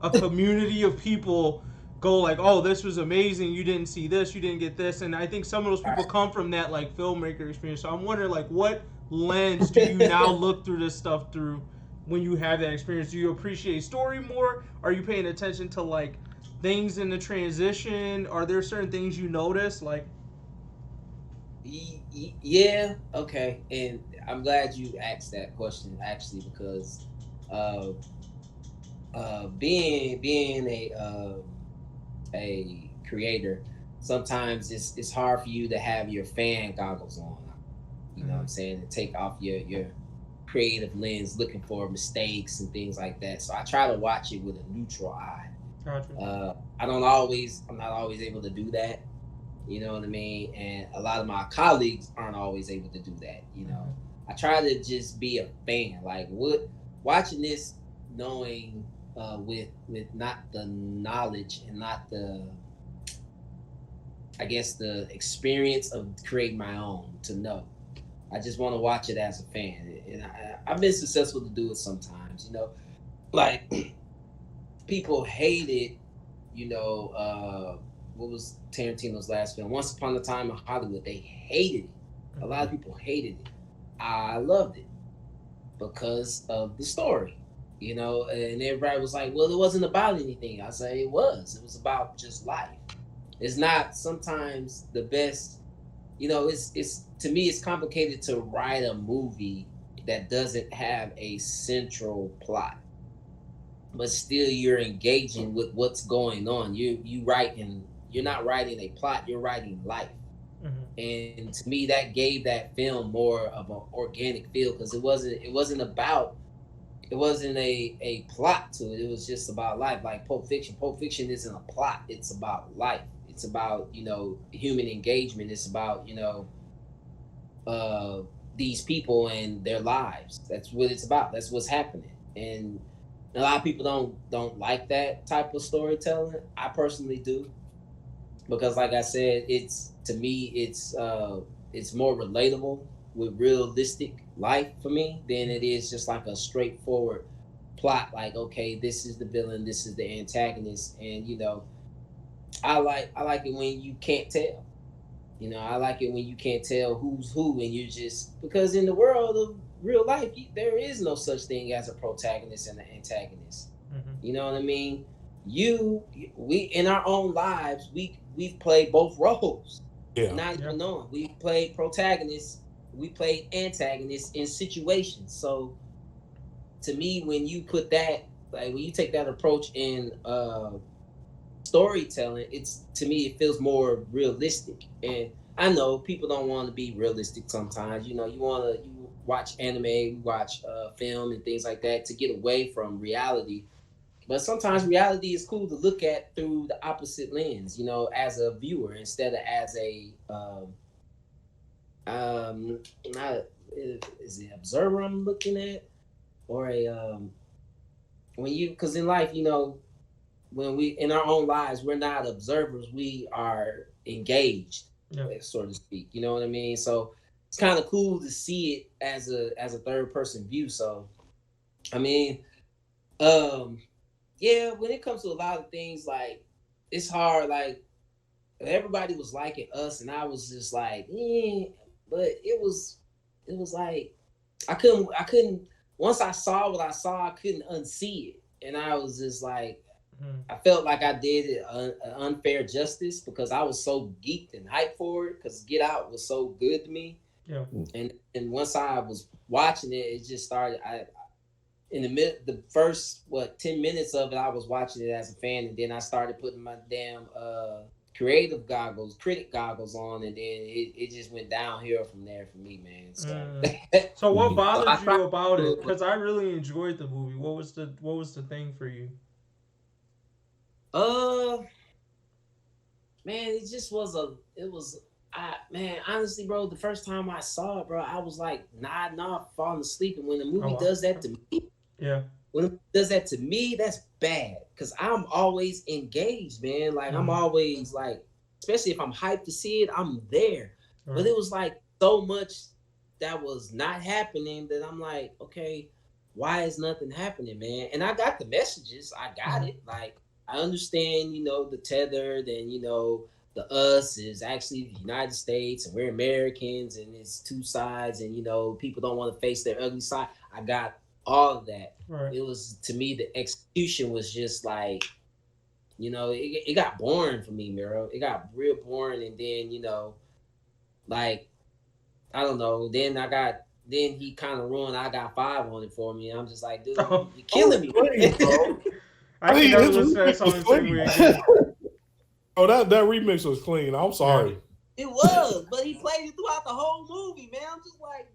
a community of people go like, oh, this was amazing, you didn't see this, you didn't get this. And I think some of those people come from that like filmmaker experience. So I'm wondering, like, what lens do you now look through this stuff through when you have that experience? Do you appreciate story more? Are you paying attention to like things in the transition? Are there certain things you notice? Like, yeah, okay. And I'm glad you asked that question, actually, because being a creator, sometimes it's hard for you to have your fan goggles on. You know what I'm saying? And take off your creative lens, looking for mistakes and things like that. So I try to watch it with a neutral eye. Gotcha. I'm not always able to do that. You know what I mean? And a lot of my colleagues aren't always able to do that. You know, I try to just be a fan. Like, watching this, knowing with not the knowledge and not the, I guess, the experience of creating my own, to know. I just want to watch it as a fan, and I've been successful to do it sometimes. You know, like people hate it you know, what was Tarantino's last film? Once Upon a Time in Hollywood. They hated it. A lot of people hated it. I loved it because of the story, you know, and everybody was like, well, it wasn't about anything. I say it was. It was about just life. It's not sometimes the best, you know, it's to me it's complicated to write a movie that doesn't have a central plot. But still you're engaging with what's going on. You're not writing a plot, you're writing life. And to me that gave that film more of an organic feel because it wasn't a plot to it. It was just about life. Like Pulp Fiction. Pulp Fiction isn't a plot. It's about life. It's about, you know, human engagement. It's about, you know, these people and their lives. That's what it's about. That's what's happening. And a lot of people don't like that type of storytelling. I personally do. Because like I said, to me it's more relatable with realistic life for me than it is just like a straightforward plot. Like, okay, this is the villain, this is the antagonist, and you know, I like it when you can't tell. You know, I like it when you can't tell who's who, and you just because in the world of real life, there is no such thing as a protagonist and an antagonist. You know what I mean? We in our own lives, we've played both roles. Yeah. Not even knowing. We've played protagonists, we played antagonists in situations. So to me, when you put that, like when you take that approach in storytelling, to me it feels more realistic. And I know people don't want to be realistic sometimes. You know, you watch anime, you watch film and things like that to get away from reality. But sometimes reality is cool to look at through the opposite lens, you know, as a viewer instead of as a not is it observer I'm looking at, or a because in life, you know, when we in our own lives we're not observers, we are engaged, so to speak. You know what I mean? So it's kind of cool to see it as a third person view. So I mean, yeah, when it comes to a lot of things, like it's hard. Like everybody was liking Us, and I was just like, but it was like I couldn't. Once I saw what I saw, I couldn't unsee it, and I was just like, I felt like I did it unfair justice because I was so geeked and hyped for it because Get Out was so good to me. Yeah, and once I was watching it, it just started. In the first 10 minutes of it, I was watching it as a fan, and then I started putting my damn critic goggles on, and then it just went downhill from there for me, man. So, so what bothered you about it? Because I really enjoyed the movie. What was the thing for you? Man, it just was man, honestly, bro, the first time I saw it, bro, I was like nodding off, falling asleep, and when the movie does that to me, when it does that to me, that's bad because I'm always engaged, man. Like I'm always like, especially if I'm hyped to see it, I'm there. But it was like so much that was not happening that I'm like, okay, why is nothing happening, man? And I got the messages, I got it. Like I understand, you know, the tethered, and you know, the us is actually the United States, and we're Americans, and it's two sides, and you know, people don't want to face their ugly side. I got all of that. It was, to me, the execution was just like, you know, it got boring for me, Miro. It got real boring, and then, you know, like, I don't know, then he kind of ruined I Got Five on it for me. I'm just like, dude, you're killing me. I think I was saying something again. Oh, that remix was clean. I'm sorry. It was, but he played it throughout the whole movie, man. I'm just like,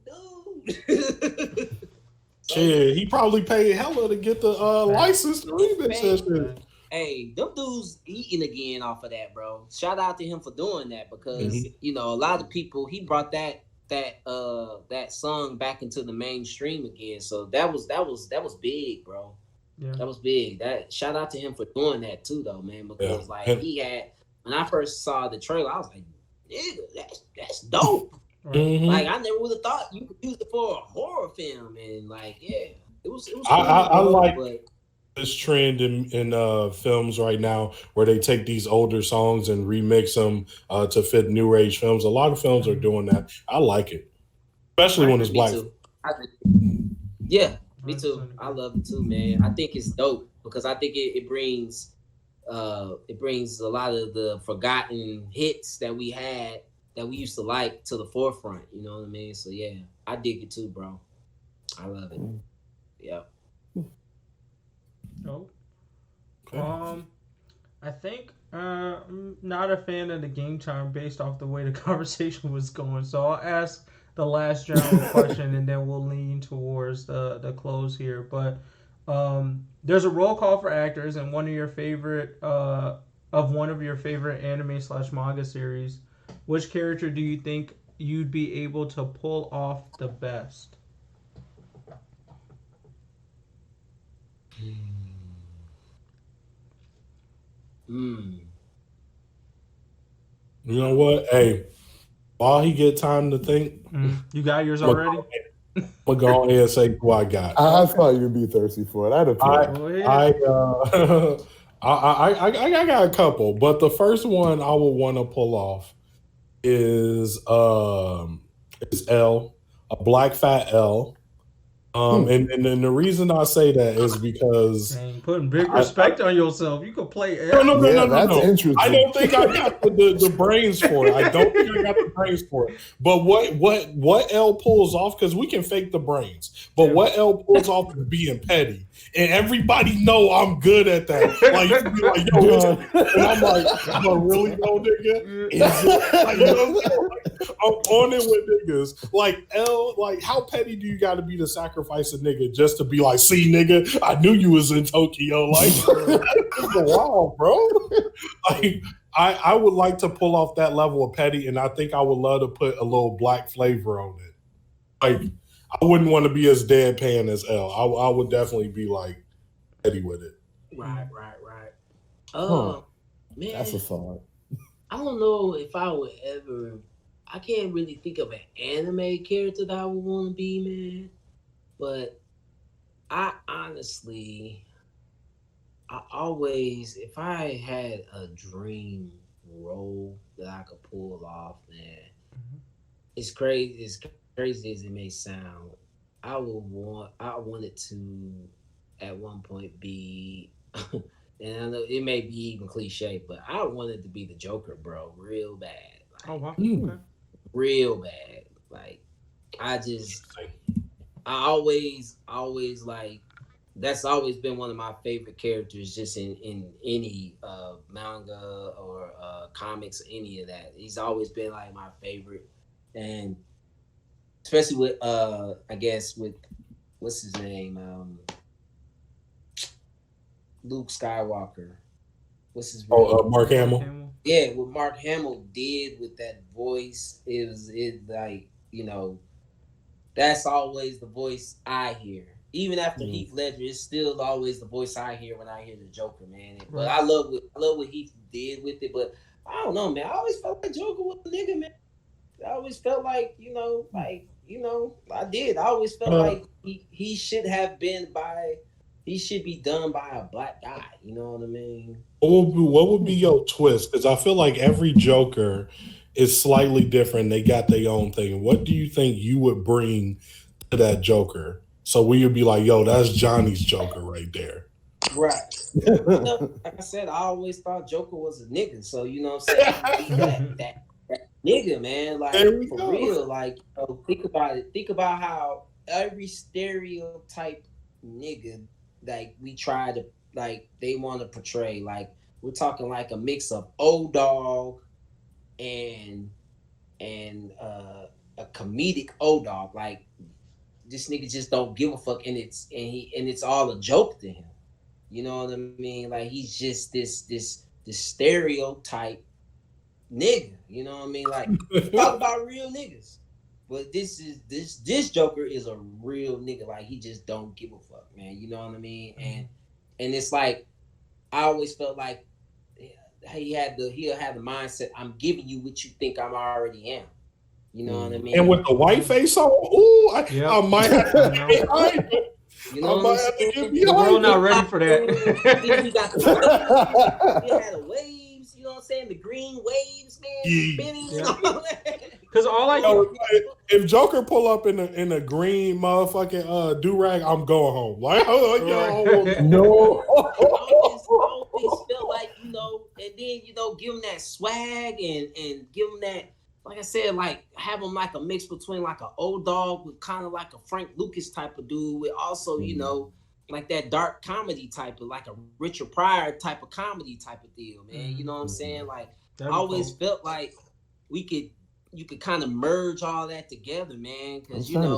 dude. Shit, he probably paid hella to get the license to remix that shit. Hey, them dudes eating again off of that, bro. Shout out to him for doing that because you know, a lot of people, he brought that song back into the mainstream again. So that was big, bro. Yeah. That was big. That shout out to him for doing that too, though, man. Because like he had, when I first saw the trailer, I was like, nigga, that's dope. Like I never would have thought you could use it for a horror film, and like, yeah, it was. I like. But this trend in films right now where they take these older songs and remix them to fit new age films. A lot of films are doing that. I like it, especially when it's black. Too. Yeah, me too. I love it too, man. I think it's dope because I think it brings a lot of the forgotten hits that we had that we used to like to the forefront. You know what I mean? So yeah, I dig it too, bro. I love it. Yeah. Oh. I think I'm not a fan of the game time based off the way the conversation was going. So I'll ask the last general question and then we'll lean towards the close here. But there's a roll call for actors and one of your favorite anime/manga series. Which character do you think you'd be able to pull off the best? You know what? Hey, while he get time to think, you got yours already? I'm gonna go ahead and say who I got. I thought you'd be thirsty for it. I got a couple, but the first one I would want to pull off is L, a black fat L. And the reason I say that is because man, putting big respect on yourself. You could play L. No. That's interesting. I don't think I got the brains for it. I don't think I got the brains for it. But what L pulls off, because we can fake the brains, but what L pulls off is being petty. And everybody know I'm good at that. Like, you can be like, yo, and I'm like, but really, no, nigga? Is it? Like, you know what I'm saying? Like, I'm on it with niggas. Like, L, like, how petty do you got to be to sacrifice a nigga just to be like, see, nigga, I knew you was in Tokyo. Like, it's wild, bro. Like, I would like to pull off that level of petty, and I think I would love to put a little black flavor on it. Like, I wouldn't want to be as deadpan as L. I would definitely be like petty with it. Right. Man, that's a thought. I don't know if I would ever. I can't really think of an anime character that I would want to be, man. But I honestly, if I had a dream role that I could pull off, man, it's crazy. It's crazy as it may sound. I wanted to at one point be, and I know it may be even cliche, but I wanted to be the Joker, bro, real bad. Like, oh wow, okay. Real bad. Like, I always like, that's always been one of my favorite characters, just in any manga or comics, any of that. He's always been like my favorite, and especially with I guess with what's his name, Luke Skywalker. What's his name? Mark Hamill. Yeah, what Mark Hamill did with that voice, it like, you know, that's always the voice I hear. Even after Heath Ledger, it's still always the voice I hear when I hear the Joker, man. But I love what Heath did with it. But I don't know, man. I always felt like Joker was a nigga, man. I always felt like, I did. I always felt like he should be done by a black guy. You know what I mean? What would be your twist? Because I feel like every Joker is slightly different. They got their own thing. What do you think you would bring to that Joker? So we would be like, yo, that's Johnny's Joker right there. Right. Like I said, I always thought Joker was a nigga. So, you know what I'm saying? that nigga, man. Like, for real. Like, think about it. Think about how every stereotype nigga, like, we try to, like, they want to portray. Like, we're talking like a mix of old dog and a comedic old dog. Like, this nigga just don't give a fuck, and it's all a joke to him. You know what I mean? Like, he's just this stereotype nigga. You know what I mean? Like, talk about real niggas, but this Joker is a real nigga. Like, he just don't give a fuck, man. You know what I mean? And it's like, I always felt like he'll have the mindset, I'm giving you what you think I'm already am. You know what I mean? And with the white face on, ooh, I might have to You know what I'm saying? The world not ready for that. He got the he had the waves. You know what I'm saying? The green waves, man, spinning. Yeah. And all that. Because all I if Joker pull up in a green motherfucking do rag, I'm going home. Like, No. I always felt like, you know, and then, you know, give him that swag and give him that, like I said, like have him like a mix between like an old dog with kind of like a Frank Lucas type of dude with also, you know, like that dark comedy type of like a Richard Pryor type of comedy type of deal, man. You know what I'm saying? Like I always felt like you could kind of merge all that together, man. Because you know,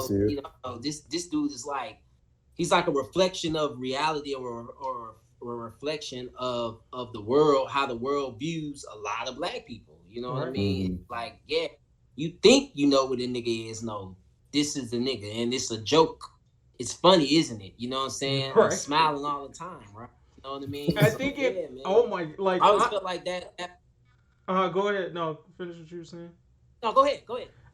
this dude is like he's like a reflection of reality or a reflection of the world, how the world views a lot of black people. You know what I mean? Like, yeah, you think you know what a nigga is. No, this is the nigga, and it's a joke. It's funny, isn't it? You know what I'm saying? Right. I'm smiling all the time, right? You know what I mean? I think it. Man. Oh my! Like I always felt like that. Go ahead. No, finish what you were saying. No, go ahead.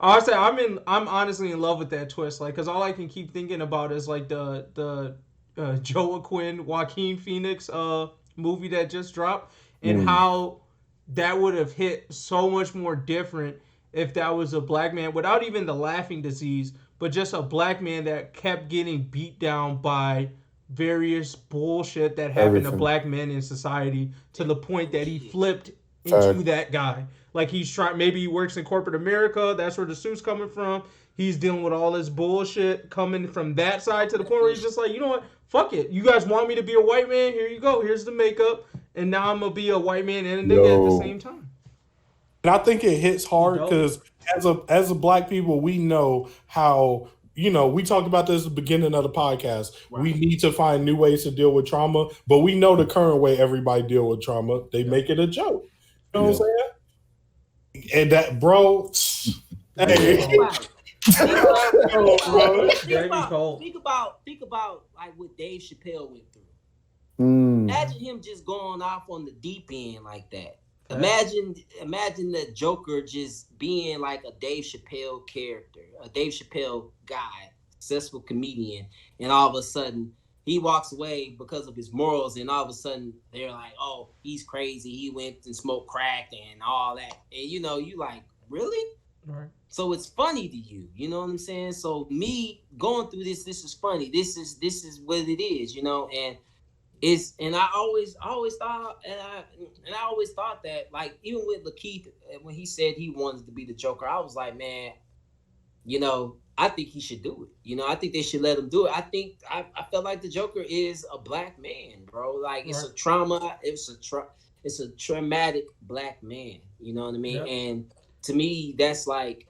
I say I'm honestly in love with that twist. Like, cause all I can keep thinking about is like the Joaquin Joaquin Phoenix movie that just dropped, and how that would have hit so much more different if that was a black man without even the laughing disease, but just a black man that kept getting beat down by various bullshit that happened to black men in society to the point that he flipped into that guy. Like he's trying, maybe he works in corporate America. That's where the suit's coming from. He's dealing with all this bullshit coming from that side to the point where he's just like, you know what? Fuck it. You guys want me to be a white man? Here you go. Here's the makeup. And now I'm going to be a white man and a nigga at the same time. And I think it hits hard because as a black people, we know how, you know, we talked about this at the beginning of the podcast. Right. We need to find new ways to deal with trauma, but we know the current way everybody deal with trauma. They make it a joke. You know what I'm saying? And that, bro, hey. Think about like what Dave Chappelle went through. Imagine him just going off on the deep end like that. Imagine the Joker just being like a Dave Chappelle character, a Dave Chappelle guy, successful comedian, and all of a sudden he walks away because of his morals, and all of a sudden they're like, oh, he's crazy. He went and smoked crack and all that. And you know, you like, really? Right. So it's funny to you, you know what I'm saying? So me going through this is funny. This is what it is, you know, and I always thought that, like, even with Lakeith, when he said he wanted to be the Joker, I was like, man, you know, I think he should do it. You know, I think they should let him do it. I felt like the Joker is a black man, bro. Like, it's a trauma. It's a traumatic black man. You know what I mean? Yep. And to me, that's like,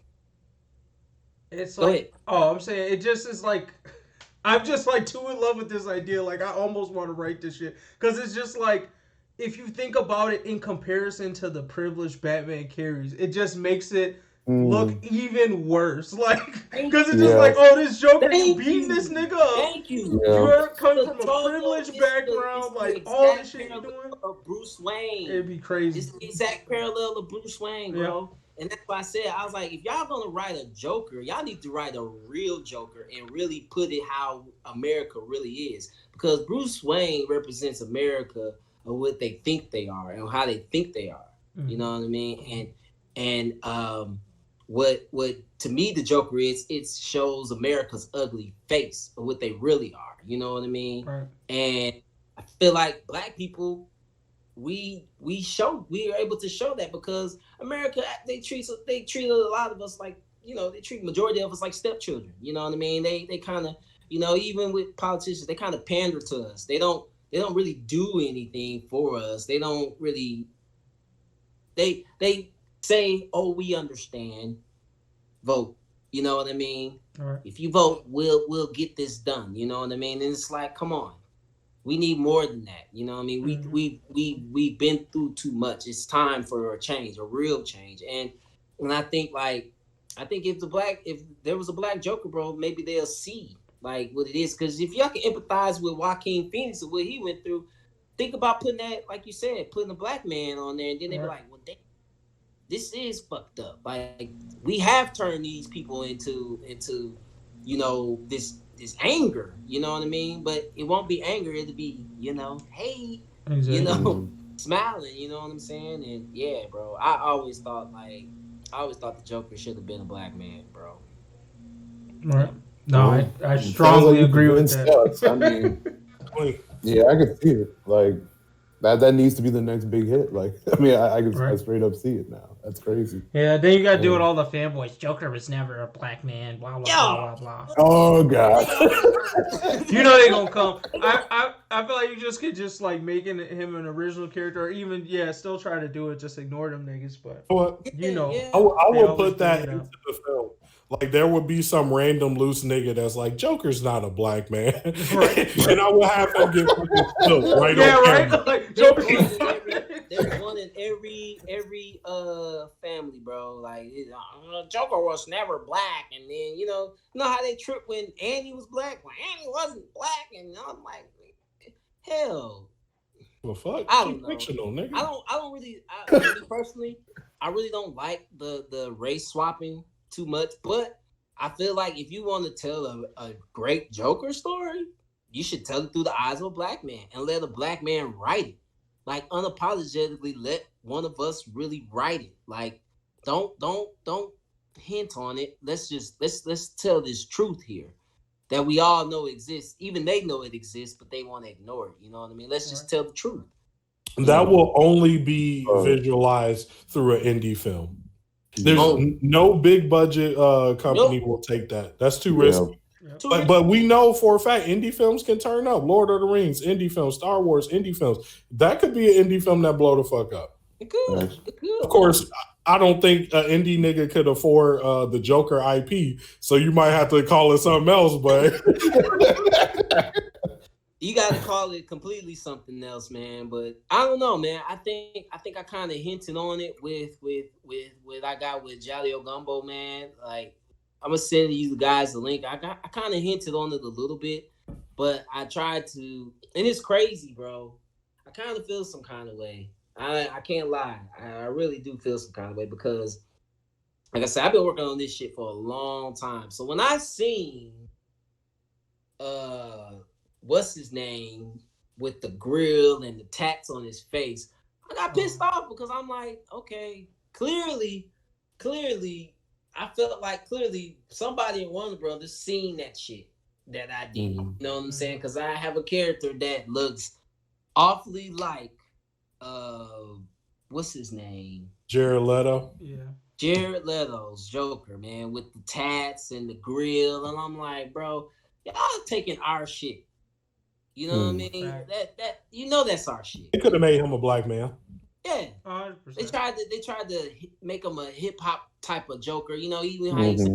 it's like, I'm saying it just is like, I'm just like too in love with this idea. Like, I almost want to write this shit because it's just like, if you think about it in comparison to the privilege Batman carries, it just makes it look even worse. Like, because it's just like, oh, this Joker, you beating this nigga up. Thank you. You're coming from a privileged background, like all this shit you're doing. Of Bruce Wayne. It'd be crazy. It's the exact parallel of Bruce Wayne, bro. Yeah. And that's why I said, I was like, if y'all gonna write a Joker, y'all need to write a real Joker and really put it how America really is. Because Bruce Wayne represents America of what they think they are and how they think they are. Mm-hmm. You know what I mean? And what to me the Joker is, it shows America's ugly face of what they really are. You know what I mean? Right. And I feel like black people, we are able to show that because America, they treat a lot of us like, you know, they treat majority of us like stepchildren. You know what I mean? They kind of, you know, even with politicians, they kind of pander to us. They don't really do anything for us. They don't really, they say, oh, we understand, vote. You know what I mean? All right. If you vote, we'll get this done. You know what I mean? And it's like, come on. We need more than that. You know what I mean? Mm-hmm. We've been through too much. It's time for a change, a real change. And I think if there was a black Joker, bro, maybe they'll see like what it is. Because if y'all can empathize with Joaquin Phoenix and what he went through, think about putting that, like you said, putting a black man on there, and then they be like, well, damn, this is fucked up. Like, we have turned these people into you know, this this anger, you know what I mean? But it won't be anger, it'll be, hey, Exactly. smiling, you know what I'm saying? And yeah, bro, I always thought the Joker should have been a black man, bro. Right. Yeah. No, Well, I it sounds strongly like you agree with convinced that. us. I mean, yeah, I could see it. Like that needs to be the next big hit. Like, I mean, I Right. straight up see it now. That's crazy. Yeah, then you gotta do Yeah. it all the fanboys. Joker was never a black man. Blah blah Yo, blah blah blah. Oh god. You know they gonna come. I feel like you just could just like making him an original character, or even still try to do it. Just ignore them niggas. But Well, you know, yeah. I they will always put bring that it into up. the film. Like there would be some random loose nigga that's like, Joker's not a black man, Right. and I will have him get fucking killed right Yeah, on right. camera. Like There's Joker. one in every family, bro. Like Joker was never black, and then you know how they trip when Annie was black, when Annie wasn't black, and I'm like, hell, Well, fuck, I keep don't know. fictional, nigga. I don't really, me personally, I really don't like the race swapping too much, but I feel like if you want to tell a great Joker story, you should tell it through the eyes of a black man and let a black man write it. Like unapologetically let one of us really write it. Like don't hint on it. Let's tell this truth here that we all know exists. Even they know it exists, but they want to ignore it. You know what I mean? Let's just tell the truth. That will only be visualized through an indie film. There's no big budget company will take that. That's too risky. But we know for a fact indie films can turn up. Lord of the Rings, indie films, Star Wars, indie films. That could be an indie film that blow the fuck up. It could. It could. Of course, I don't think an indie nigga could afford the Joker IP, so you might have to call it something else, but you got to call it completely something else, man. But I don't know, man. I think I kind of hinted on it with I got with Giallo Gumbo, man. Like I'm gonna send you guys the link. I kind of hinted on it a little bit, but I tried to, and it's crazy, bro. I kind of feel some kind of way. I can't lie. I really do feel some kind of way because, like I said, I've been working on this shit for a long time. So when I seen, what's his name with the grill and the tats on his face, I got pissed off because I'm like, okay, clearly, I felt like clearly somebody in Warner Brothers seen that shit that I did. You know what I'm saying? Because I have a character that looks awfully like, what's his name? Jared Leto. Yeah. Jared Leto's Joker, man, with the tats and the grill, and I'm like, bro, y'all taking our shit. You know what I mean? Right. That that's our shit. It could have made him a black man. Yeah. 100%. They tried to make him a hip hop type of Joker. You know, even how he said,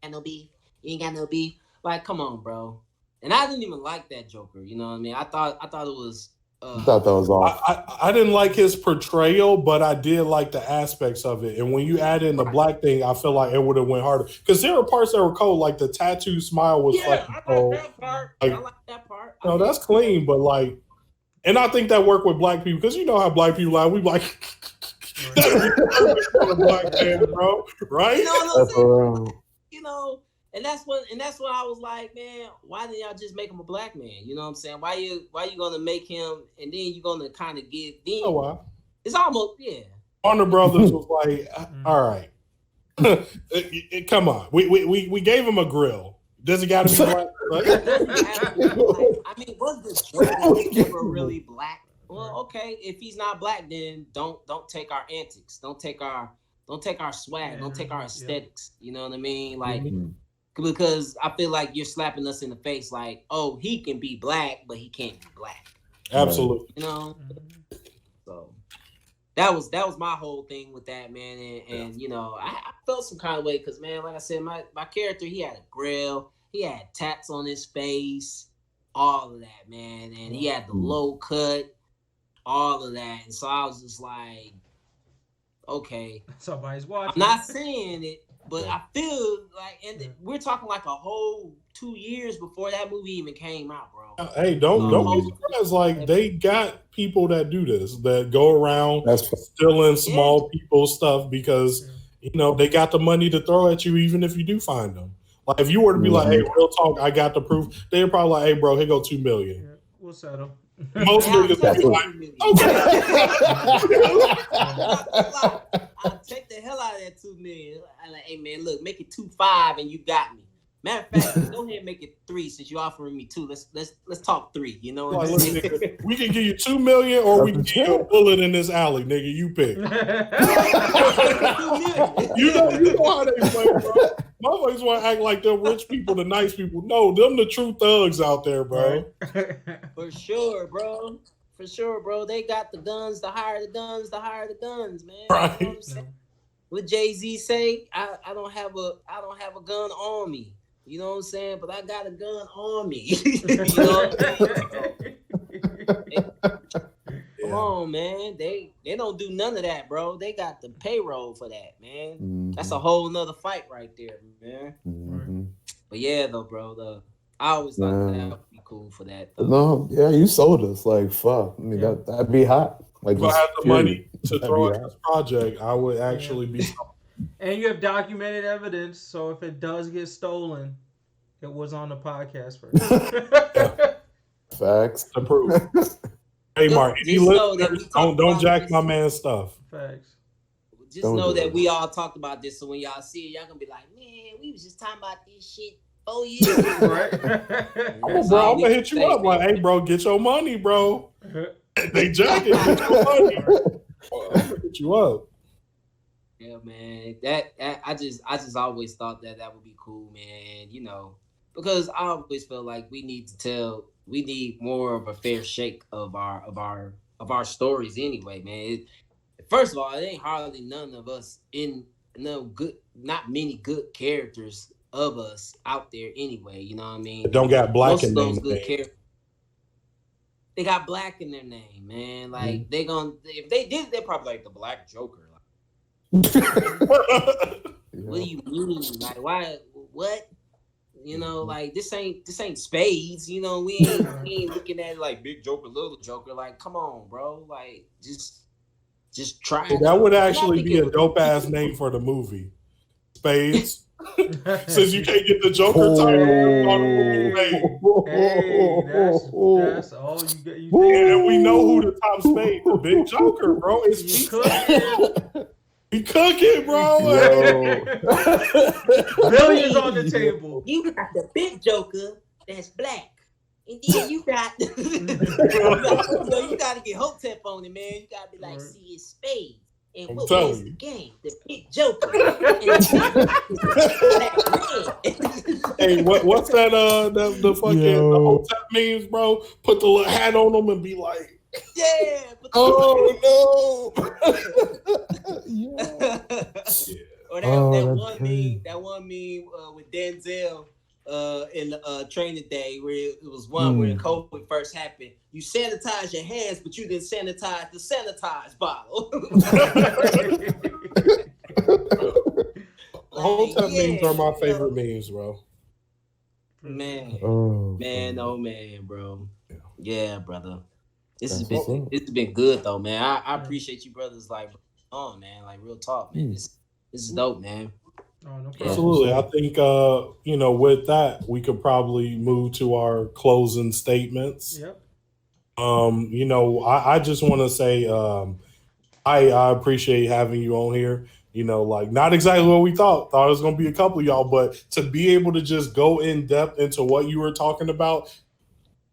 "You ain't got no beef." Like, come on, bro. And I didn't even like that Joker. You know what I mean? I thought it was. I thought that was off. I didn't like his portrayal, but I did like the aspects of it. And when you add in the black thing, I feel like it would have went harder because there were parts that were cold, like the tattoo smile was fucking cold. That part. Like, I like that part. No, that's clean, but like, and I think that worked with black people because you know how black people are. We like, black man, bro, right? You know what I'm saying? You know. And that's when I was like, man, why didn't y'all just make him a black man? You know what I'm saying? Why you gonna make him and then you're gonna kind of give then why? It's almost Warner Brothers was like, all right, come on, we gave him a grill. Does it got to be black? I mean, was the Joker ever really black? Well, okay, if he's not black, then don't take our antics, don't take our swag, don't take our aesthetics. You know what I mean? Like. Because I feel like you're slapping us in the face like, oh, he can be black, but he can't be black. Absolutely. You know? So that was my whole thing with that, man. And you know, I felt some kind of way because, man, like I said, my character, he had a grill, he had tats on his face, all of that, man. And he had the low cut, all of that. And so I was just like, okay. Somebody's watching. I'm not saying it. But I feel like, and we're talking like a whole 2 years before that movie even came out, bro. Hey, don't be surprised. Like they got people that do this, that go around stealing small people stuff because you know they got the money to throw at you, even if you do find them. Like if you were to be like, "Hey, real talk, I got the proof," they're probably like, "Hey, bro, here go $2 million." Yeah, we'll settle. Most niggas I'll be like, I'll take the hell out of that $2 million. I'm like, hey man, look, make it 2.5 and you got me. Matter of fact, go ahead and make it 3 since you're offering me 2. Let's talk 3. You know what I'm saying? Nigga, we can give you $2 million, or we can give you a bullet in this alley, nigga. You pick. you know how they play, bro. Motherfuckers want to act like them rich people, the nice people. No, them the true thugs out there, bro. For sure, bro. For sure, bro. They got the guns. The higher the guns, man. Right. You know what I'm saying? What Jay-Z say? I don't have a gun on me. You know what I'm saying? But I got a gun on me. You know what I'm saying? Come on, man. They don't do none of that, bro. They got the payroll for that, man. Mm-hmm. That's a whole nother fight right there, man. Mm-hmm. But yeah, though, bro. I always thought that would be cool for that. No, yeah, you sold us. Like, fuck. I mean, that'd be hot. Like, if I had the money to throw at this project, I would actually be. And you have documented evidence, so if it does get stolen, it was on the podcast first. Facts. The proof. Hey, Mark, if you don't jack my man's stuff. Facts. Just know that we all talked about this, so when y'all see it, y'all gonna be like, man, we was just talking about this shit 4 years ago. Right? Bro, I'm gonna hit you up like, hey, bro, get your money, bro. They jack it, get your money. I'm gonna hit you up. Yeah, man. That I just always thought that would be cool, man. You know, because I always feel like we need more of a fair shake of our stories anyway, man. First of all, it ain't hardly none of us not many good characters of us out there anyway. You know what I mean? Don't got black Most in of those their good name. characters. They got black in their name, man. Like if they did, they're probably like the Black Joker. What do you mean? Like, why? What? You know, like this ain't Spades. You know, we ain't looking at it like Big Joker, Little Joker. Like, come on, bro. Like, just try. That would actually be a dope ass name for the movie, Spades. Since you can't get the Joker title on the movie, hey, that's all you get. You and we know who the top Spade, the Big Joker, bro. It's We cooking, bro. Billions on the table. You got the Big Joker that's black. And then you got you gotta get Hotep on it, man. You gotta be like, see, it's Spades. And what was the game? The Big Joker. Hey, what's that? The fucking the Hotep memes, bro. Put the little hat on them and be like, yeah. Oh no. Or that one meme with Denzel in the training day where it was one where COVID first happened. You sanitize your hands, but you didn't sanitize the sanitized bottle. Hotep memes are my favorite memes, bro. Man, bro. Yeah, brother. This has been good though, man. I appreciate you brothers like man, like real talk, man. This is dope, man. Oh, no problem. Absolutely. I think with that we could probably move to our closing statements. Yep. I just want to say I appreciate having you on here. Like not exactly what we thought it was going to be a couple of y'all, but to be able to just go in depth into what you were talking about,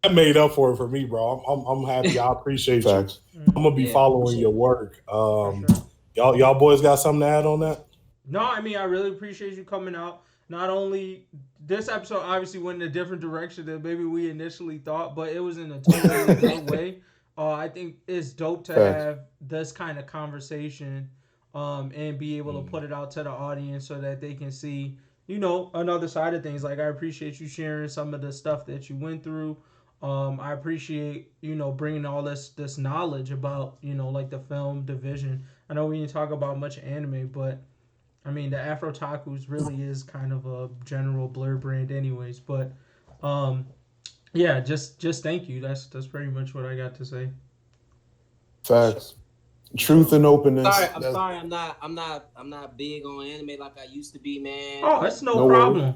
that made up for it for me, bro. I'm happy. I appreciate you. I'm gonna be following your work. Y'all boys got something to add on that? No, I mean I really appreciate you coming out. Not only this episode obviously went in a different direction than maybe we initially thought, but it was in a totally good way. I think it's dope to have this kind of conversation and be able to put it out to the audience so that they can see, another side of things. Like I appreciate you sharing some of the stuff that you went through. I appreciate, bringing all this knowledge about, like the film division. I know we didn't talk about much anime, but I mean, the AfrOtakus really is kind of a general blur brand anyways. But, just thank you. That's pretty much what I got to say. Facts. Truth and openness. I'm sorry. I'm not big on anime like I used to be, man. Oh, that's no problem.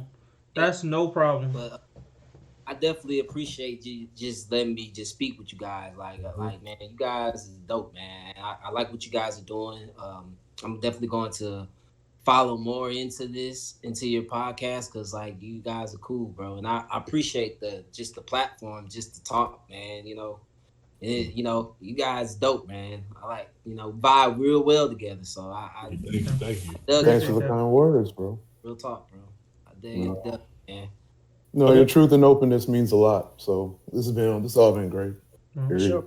That's no problem. But I definitely appreciate you just letting me just speak with you guys. Like man, you guys is dope, man. I like what you guys are doing. I'm definitely going to follow more into your podcast, because like you guys are cool, bro. And I appreciate the platform just to talk, man. You guys dope, man. I like, vibe real well together. So I Thank you. Thanks for the kind words, bro. real talk, bro. I dig it, man. No, your truth and openness means a lot. So this has all been great. For sure,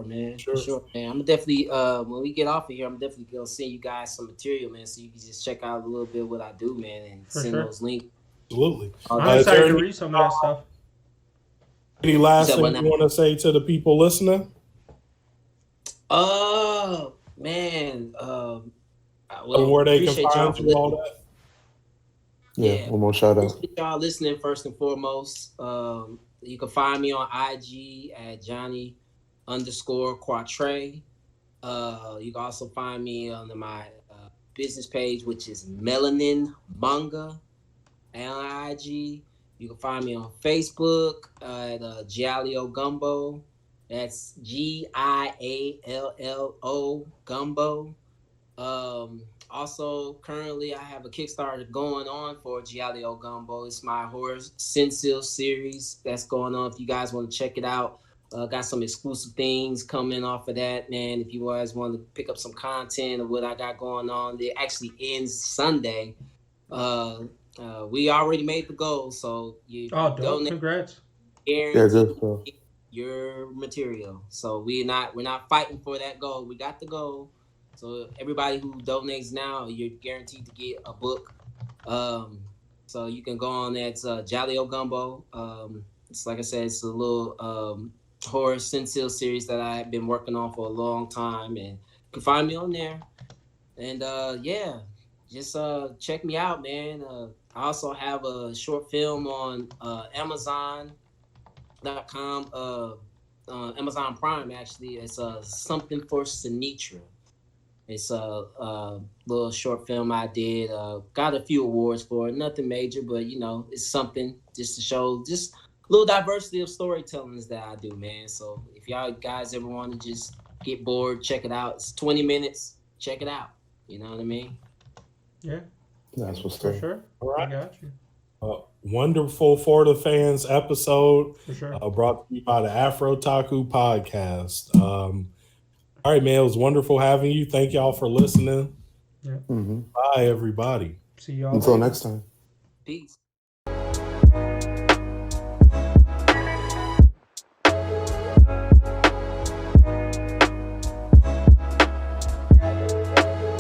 man. For sure, man. I'm definitely when we get off of here, I'm definitely gonna send you guys some material, man, so you can just check out a little bit what I do, man, and send those links. Absolutely. I'm excited to read some of that stuff. Any last thing you want to say to the people listening? Man, where they can find you, all that. Yeah, one more shout out. Appreciate y'all listening first and foremost. You can find me on IG at Jahni_Kwatrae. You can also find me on my business page, which is Melanin Manga on IG. You can find me on Facebook at Giallo Gumbo. That's GIALLO Gumbo. Also, currently, I have a Kickstarter going on for Giallo Gumbo. It's my horror SENSI'IL series that's going on. If you guys want to check it out, got some exclusive things coming off of that, man. If you guys want to pick up some content of what I got going on, it actually ends Sunday. We already made the goal, so you dope. Congrats. Guarantee your material. So we're not fighting for that goal. We got the goal. So everybody who donates now, you're guaranteed to get a book. So you can go on that Giallo Gumbo. It's like I said, it's a little horror SENSI'IL series that I have been working on for a long time, and you can find me on there. And just check me out, man. I also have a short film on Amazon.com, Amazon Prime, actually. It's Something for Sinitra. It's a little short film I did. Got a few awards for it. Nothing major, but it's something just to show just a little diversity of storytellings that I do, man. So if y'all guys ever want to just get bored, check it out. It's 20 minutes. Check it out. You know what I mean? Yeah. That's what's for sure. All right. I got you. Wonderful For the Fans episode. For sure. Brought to you by the AfrOtaku podcast. All right, man. It was wonderful having you. Thank y'all for listening. Yeah. Bye, everybody. See y'all until later. next time. Peace.